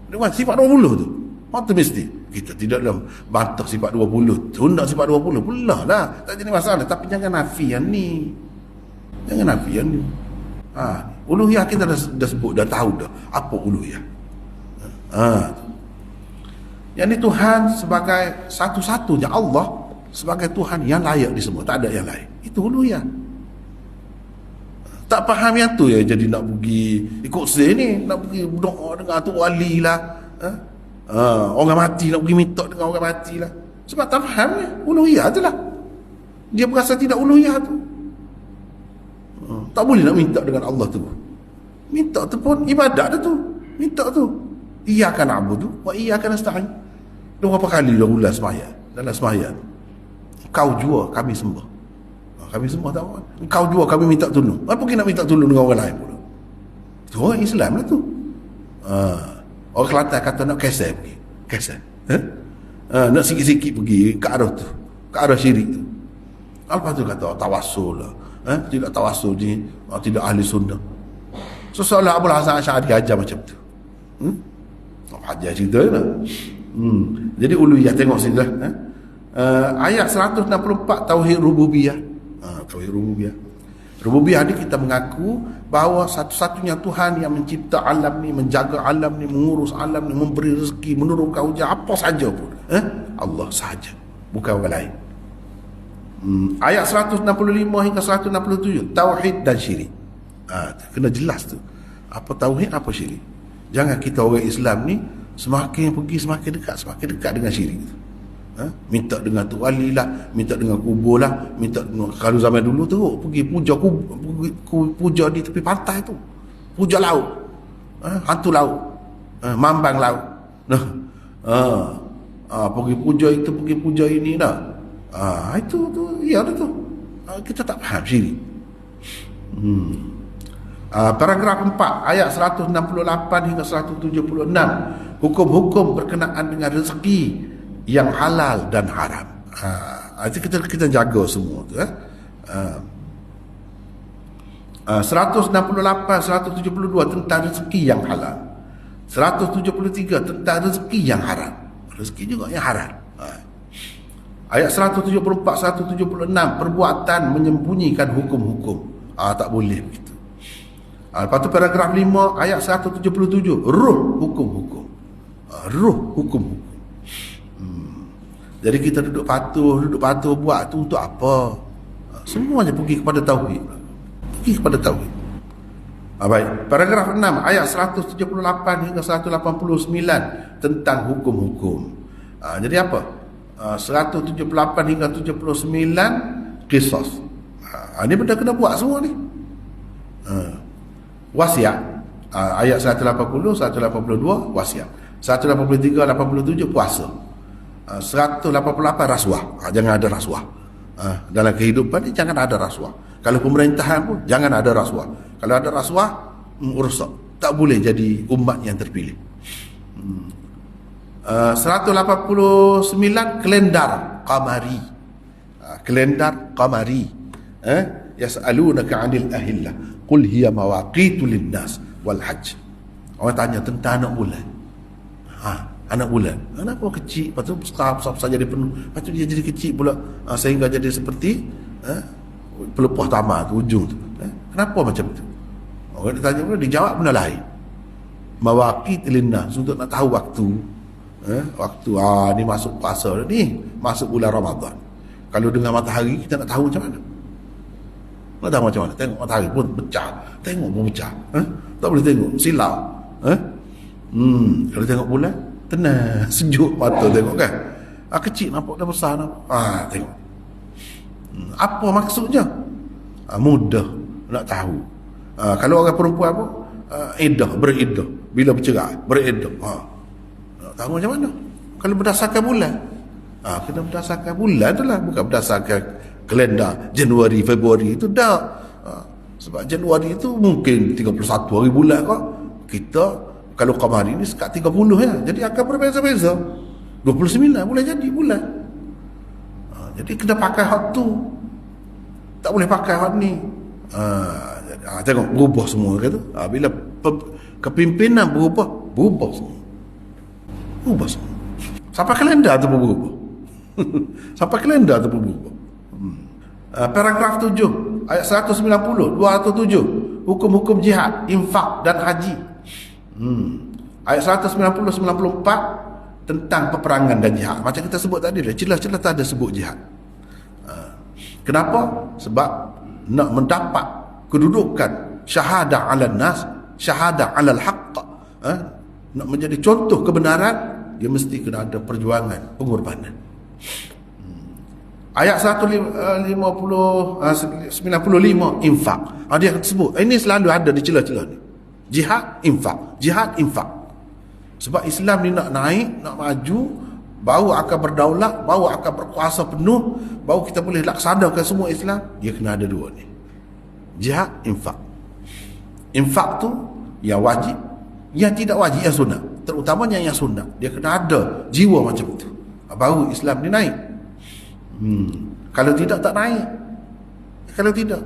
S1: Sifat 20 tu mata mesti. Kita tidak dalam bantah sifat 20, tunda sifat 20 pula lah, tak jadi masalah. Tapi jangan nafi yang ni. Uluhiyah kita dah sebut, dah tahu dah apa uluhiyah. Yang ni Tuhan sebagai satu-satunya, Allah sebagai Tuhan yang layak disembah, tak ada yang lain. Itu uluhiyah. Tak faham yang tu ya, jadi nak pergi ikut saya ni, nak pergi berdoa dengan tu wali lah, orang mati, nak pergi minta dengan orang mati lah. Sebab tak faham ya, uluhiyah tu lah. Dia berasa tidak uluhiyah tu. Tak boleh nak minta dengan Allah tu. Minta tu pun ibadat dah tu. Minta tu, iyyaka na'budu wa iyyaka nasta'in. Berapa kali dah ulas sembahyang, dalam sembahyang, kau jua kami sembah. Kami semua tak mahu. Engkau jua kami minta tolong. Apa kita nak minta tolong dengan orang lain pula? Itu orang Islam lah tu. Orang Kelantan kata nak keser pergi. Keser. Nak sikit-sikit pergi ke arah tu. Ke arah syirik tu. Lepas tu kata tawassul lah. Tidak tawassul ni. Tidak ahli sunnah. Seolah Abul Hasan Asy'ari ajar macam tu. Ajar cerita lah. Jadi Uluhiyah tengok sini lah. Ayat 164 Tauhid Rububiyah. Tauhid Rububiyah. Rububiyah ni kita mengaku bahawa satu-satunya Tuhan yang mencipta alam ni, menjaga alam ni, mengurus alam ni, memberi rezeki, menurunkan hujan, apa saja pun. Allah sahaja, bukan orang lain. Ayat 165 hingga 167 Tauhid dan syirik. Kena jelas tu. Apa tauhid, apa syirik. Jangan kita orang Islam ni semakin pergi semakin dekat dengan syirik tu. Minta dengan tu wali lah, minta dengan kubur lah, minta dengan, kalau zaman dulu tu pergi puja di tepi pantai tu, puja laut, hantu laut, mambang laut, pergi puja itu, pergi puja ini dah. Itu tu ya tu, kita tak faham syirik. Paragraf 4 ayat 168 hingga 176 hukum-hukum berkenaan dengan rezeki yang halal dan haram. Kita jaga semua tu. 168 172 tentang rezeki yang halal, 173 tentang rezeki yang haram, rezeki juga yang haram. Ayat 174 176 perbuatan menyembunyikan hukum-hukum, tak boleh begitu. Lepas tu paragraf 5 ayat 177 ruh hukum-hukum, ruh hukum-hukum. Jadi kita duduk patuh buat tu untuk apa? Semuanya pergi kepada tauhid. Pergi kepada tauhid. Baik, paragraf 6 ayat 178 hingga 189 tentang hukum-hukum. Jadi apa? 178 hingga 79 qisas. Ini benda kena buat semua ni. Wasiat. Ayat 180 182 wasiat. 183 87 puasa. 188 rasuah. Jangan ada rasuah. Dalam kehidupan ni jangan ada rasuah. Kalau pemerintahan pun jangan ada rasuah. Kalau ada rasuah, rusak. Tak boleh jadi umat yang terpilih. 189 kalendar qamari. Kalendar qamari. Yas'alunaka 'anil ahillah. Qul hiya mawaqitu lin-nas wal hajj. Orang tanya tentang anak bulan. Anak bulan, anak pun kecil, lepas tu besar jadi penuh, lepas tu dia jadi kecil pula, sehingga jadi seperti pelepah tamar tu, ujung tu. Kenapa macam tu? Orang dia tanya pula, dijawab benda lain. Mawaqit linnas, untuk nak tahu waktu. Waktu, ni masuk puasa ni, masuk bulan Ramadan. Kalau dengan matahari, kita nak tahu macam mana? Nak tahu macam mana? Tengok matahari pun pecah, tengok pun pecah. Tak boleh tengok, silau. Kalau tengok bulan, tenang, sejuk mata tengok kan. Kecil nampak, dah besar nampak. Tengok. Apa maksudnya? Mudah nak tahu. Kalau orang perempuan pun beriddah. Bila bercerai, beriddah. Nak tahu macam mana? Kalau berdasarkan bulan. Kena berdasarkan bulan tu lah, bukan berdasarkan kalender Januari, Februari itu dah. Sebab Januari itu mungkin 31 hari bulan kok. Kita kalau qamari ni sekat 30 ya. Jadi akan berbeza-beza. 29 boleh jadi bulan. Jadi kena pakai hak tu. Tak boleh pakai hak ni. Tengok berubah semua kata. Bila kepimpinan berubah semua. Berubah semua. Sampai kalender tu pun berubah. Sampai kalender tu pun berubah. Paragraf 7 ayat 190 207 hukum-hukum jihad, infak dan haji. Ayat 190-94 tentang peperangan dan jihad. Macam kita sebut tadi, celah-celah tak ada sebut jihad. Kenapa? Sebab nak mendapat kedudukan syahadah ala nas, syahadah ala al-haqq, nak menjadi contoh kebenaran, dia mesti kena ada perjuangan, pengorbanan. Ayat 195 infak. Dia sebut ini selalu ada di celah-celah ni. Jihad, infak. Jihad, infak. Sebab Islam ni nak naik, nak maju, baru akan berdaulat, baru akan berkuasa penuh, baru kita boleh laksanakan semua Islam. Dia kena ada dua ni. Jihad, infak. Infak tu yang wajib, yang tidak wajib, yang sunat. terutamanya yang sunat, dia kena ada jiwa macam tu, baru Islam ni naik. Kalau tidak, tak naik. Kalau tidak,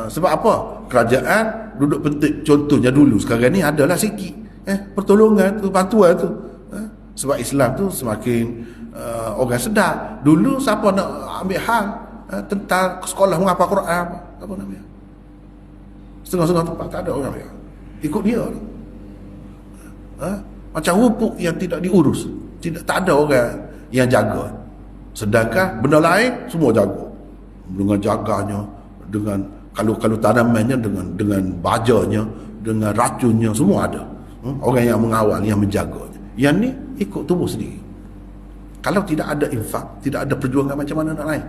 S1: sebab apa? Kerajaan duduk penting. Contohnya dulu, sekarang ni adalah sikit pertolongan tu, bantuan tu. Sebab Islam tu semakin orang sedar. Dulu siapa nak ambil hang tentang sekolah menghafal Quran, apa namanya, setengah-setengah tempat tak ada orang yang ikut dia. Macam rupuk yang tidak diurus, tak ada orang yang jaga. Sedangkan benda lain semua jaga, dengan jaganya, dengan kalau tanamannya, dengan bajanya, dengan racunnya, semua ada. Orang yang mengawal, yang menjaganya. Yang ni ikut tubuh sendiri. Kalau tidak ada infak, tidak ada perjuangan, macam mana nak naik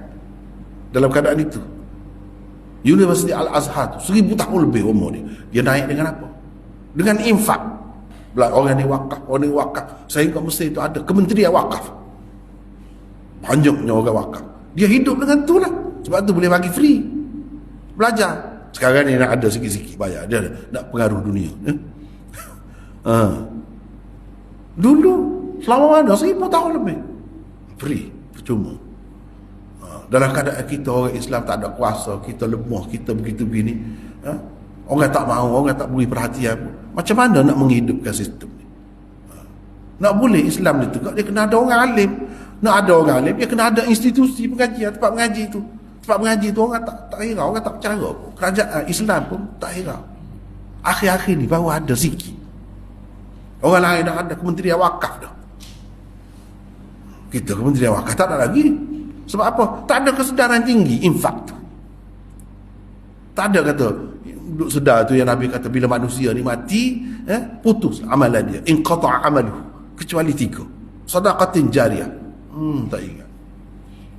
S1: dalam keadaan itu? Universiti Al-Azhar tu 1000 tahun lebih umur dia naik dengan apa? Dengan infak. Orang ni wakaf, orang ni wakaf. Sehingga Mesir itu ada Kementerian Wakaf, banyaknya orang wakaf. Dia hidup dengan tu lah. Sebab tu boleh bagi free belajar. Sekarang ni nak ada sikit-sikit bayar, dia nak pengaruh dunia. Dulu selama mana 1000 tahun lebih free, percuma. Dalam keadaan kita orang Islam tak ada kuasa, kita lemah, kita begitu begini, orang tak mahu, orang tak beri perhatian. Macam mana nak menghidupkan sistem ni? Nak boleh Islam ni tegak, dia kena ada orang alim. Nak ada orang alim, dia kena ada institusi pengajian, tempat mengaji tu. Tempat mengaji tu orang tak hirau, orang tak percaya. Kerajaan Islam pun tak hirau. Akhir-akhir ni baru ada sikit. Orang lain dah ada Kementerian Wakaf dah. Kita Kementerian Wakaf tak ada lagi. Sebab apa? Tak ada kesedaran tinggi infak tu. Tak ada kata duduk sedar tu yang Nabi kata, bila manusia ni mati, putus amalan dia, inqata' amaluhu, kecuali 3. Sedaqatin jariyah. Tak ingat.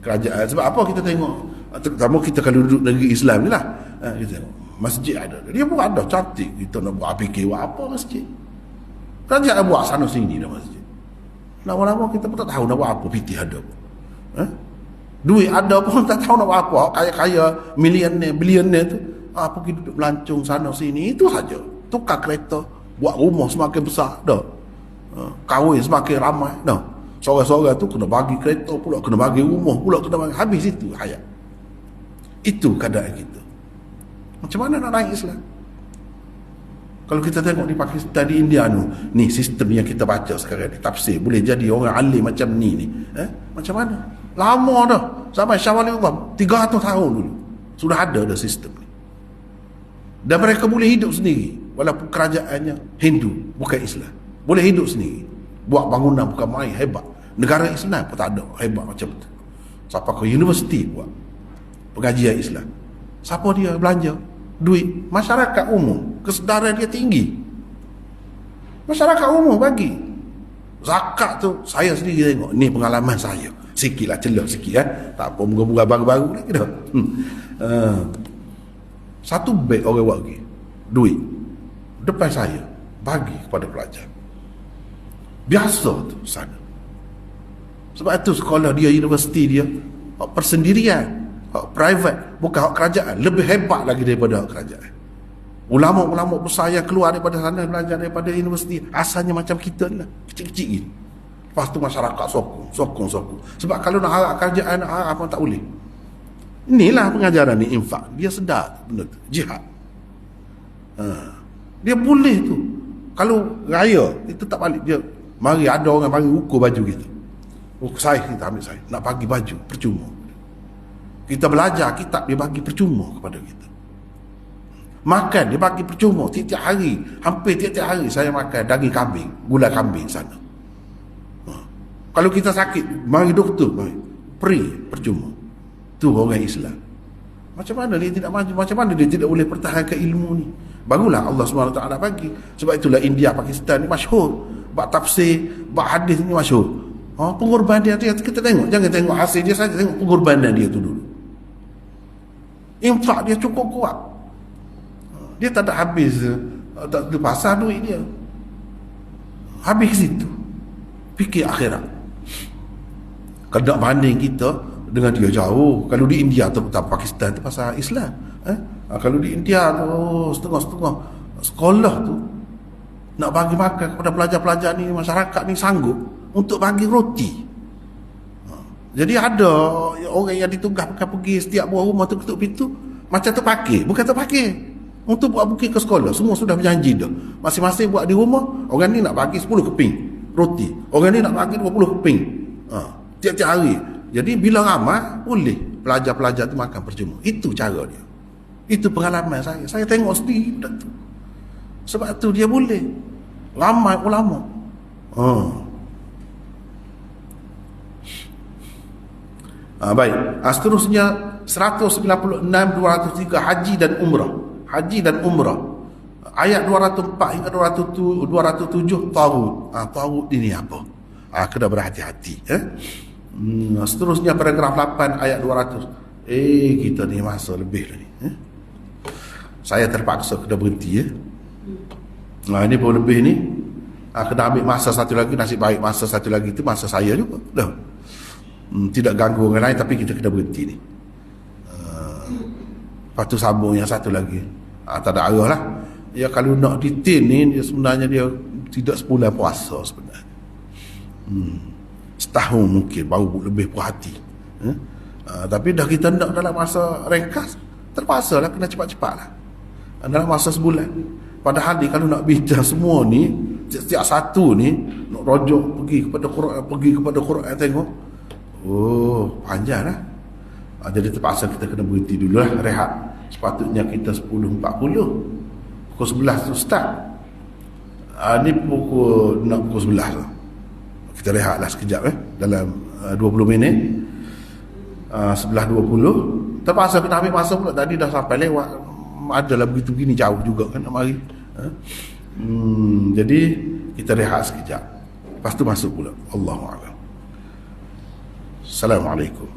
S1: Kerajaan. Sebab apa kita tengok, terutama kita kalau duduk negeri Islam ni lah, kita tengok masjid ada, dia pun ada cantik. Kita nak buat fikir buat apa masjid? Kerajaan buat sana sini dah masjid. Lama-lama kita pun tak tahu nak buat apa. Pitih ada pun, duit ada pun tak tahu nak buat apa. Kaya-kaya bilioner tu pergi duduk melancong sana sini, itu saja. Tukar kereta, buat rumah semakin besar dah, kahwin semakin ramai dah. Seorang-seorang tu kena bagi kereta pula, kena bagi rumah pula, kena bagi, habis itu hayat. Itu keadaan kita. Macam mana nak naik Islam? Kalau kita tengok di Pakistan, di India ni sistem yang kita baca sekarang ni, tafsir, boleh jadi orang alim macam ni macam mana? Lama dah, sampai Syah Wali Allah 300 tahun dulu sudah ada dah sistem ni. Dan mereka boleh hidup sendiri, walaupun kerajaannya Hindu, bukan Islam. Boleh hidup sendiri, buat bangunan bukan main, hebat. Negara Islam pun tak ada hebat macam tu. Siapa ke universiti buat pengajian Islam, siapa dia belanja duit? Masyarakat umum, kesedaran dia tinggi. Masyarakat umum bagi zakat tu. Saya sendiri tengok, ni pengalaman saya, sikit lah, celah sikit tak apa, muka-muka baru-baru lagi dah. Satu beg orang bagi duit depan saya, bagi kepada pelajar. Biasa tu sana. Sebab itu sekolah dia, universiti dia, persendirian, private, bukan kerajaan, lebih hebat lagi daripada kerajaan. Ulama-ulama besar yang keluar daripada sana, belajar daripada universiti, asalnya macam kita ni lah, kecil-kecil gini. Lepas tu masyarakat sokong. Sebab kalau nak harap kerajaan, nak harap apa tak boleh. Inilah pengajaran ni, infak. Dia sedar benda tu, jihad. Dia boleh tu. Kalau raya, kita tak balik, dia mari ada orang bagi ukur baju kita. Saya kita ambil saya, nak bagi baju percuma. Kita belajar kitab, dia bagi percuma kepada kita. Makan, dia bagi percuma. Tiap-tiap hari, hampir tiap-tiap hari saya makan daging kambing, gulai kambing sana. Kalau kita sakit, mari doktor, mari free, percuma. Tu orang Islam. Macam mana dia tidak maju? Macam mana dia tidak boleh pertahankan ilmu ni? Barulah Allah SWT bagi. Sebab itulah India, Pakistan ni masyhur. Bak tafsir, bak hadis ni masyhur. Pengorbanan dia, kita tengok. Jangan tengok hasil dia saja, tengok pengorbanan dia tu dulu. Infak dia cukup kuat. Dia tak ada habis, tak ada pasar duit dia. Habis situ. Fikir akhirat. Kalau nak banding kita dengan dia jauh. Kalau di India atau Pakistan tu pasal Islam. Kalau di India tu setengah-setengah sekolah tu nak bagi makan kepada pelajar-pelajar ni, masyarakat ni sanggup untuk bagi roti. Jadi ada orang yang ditugaskan pergi setiap buah rumah tu ketuk pintu, macam terpakai, bukan terpakai untuk buat bukit ke sekolah. Semua sudah berjanji dah, masing-masing buat di rumah. Orang ni nak bagi 10 keping roti, orang ni nak bagi 20 keping tiap-tiap hari. Jadi bila ramai, boleh pelajar-pelajar tu makan percuma. Itu cara dia, itu pengalaman saya tengok sendiri benda tu. Sebab tu dia boleh ramai ulama. Baik, seterusnya 196, 203 haji dan umrah. Haji dan umrah, ayat 204 hingga 207 taghut. Taghut ini apa? Kena berhati-hati. Seterusnya paragraf 8 ayat 200. Kita ni masa lebih dah ni. Saya terpaksa kena berhenti. Ini pun lebih ni. Kena ambil masa satu lagi. Nasib baik masa satu lagi tu masa saya juga dah. Tidak ganggu orang lain, tapi kita kena berhenti ni. Lepas tu sambung yang satu lagi. Tak ada arah lah. Ya, kalau nak detail ni, dia sebenarnya dia tidak sebulan puasa sebenarnya. Setahun mungkin baru lebih puas hati. Tapi dah kita nak dalam masa ringkas, terpaksa lah kena cepat-cepat lah. Dalam masa sebulan. Padahal ni kalau nak bincang semua ni, setiap satu ni nak rojok pergi kepada Quran tengok. Panjang lah. Jadi terpaksa kita kena berhenti dulu lah, rehat. Sepatutnya kita 10.40 pukul 11 tu start. Ni pukul 11 lah. Kita rehat lah sekejap dalam 20 minit. 11.20 terpaksa kena ambil masa pula. Tadi dah sampai lewat, adalah begitu gini jauh juga kan nak mari. Jadi kita rehat sekejap, lepas tu masuk pula. Allahuakbar. Assalamualaikum.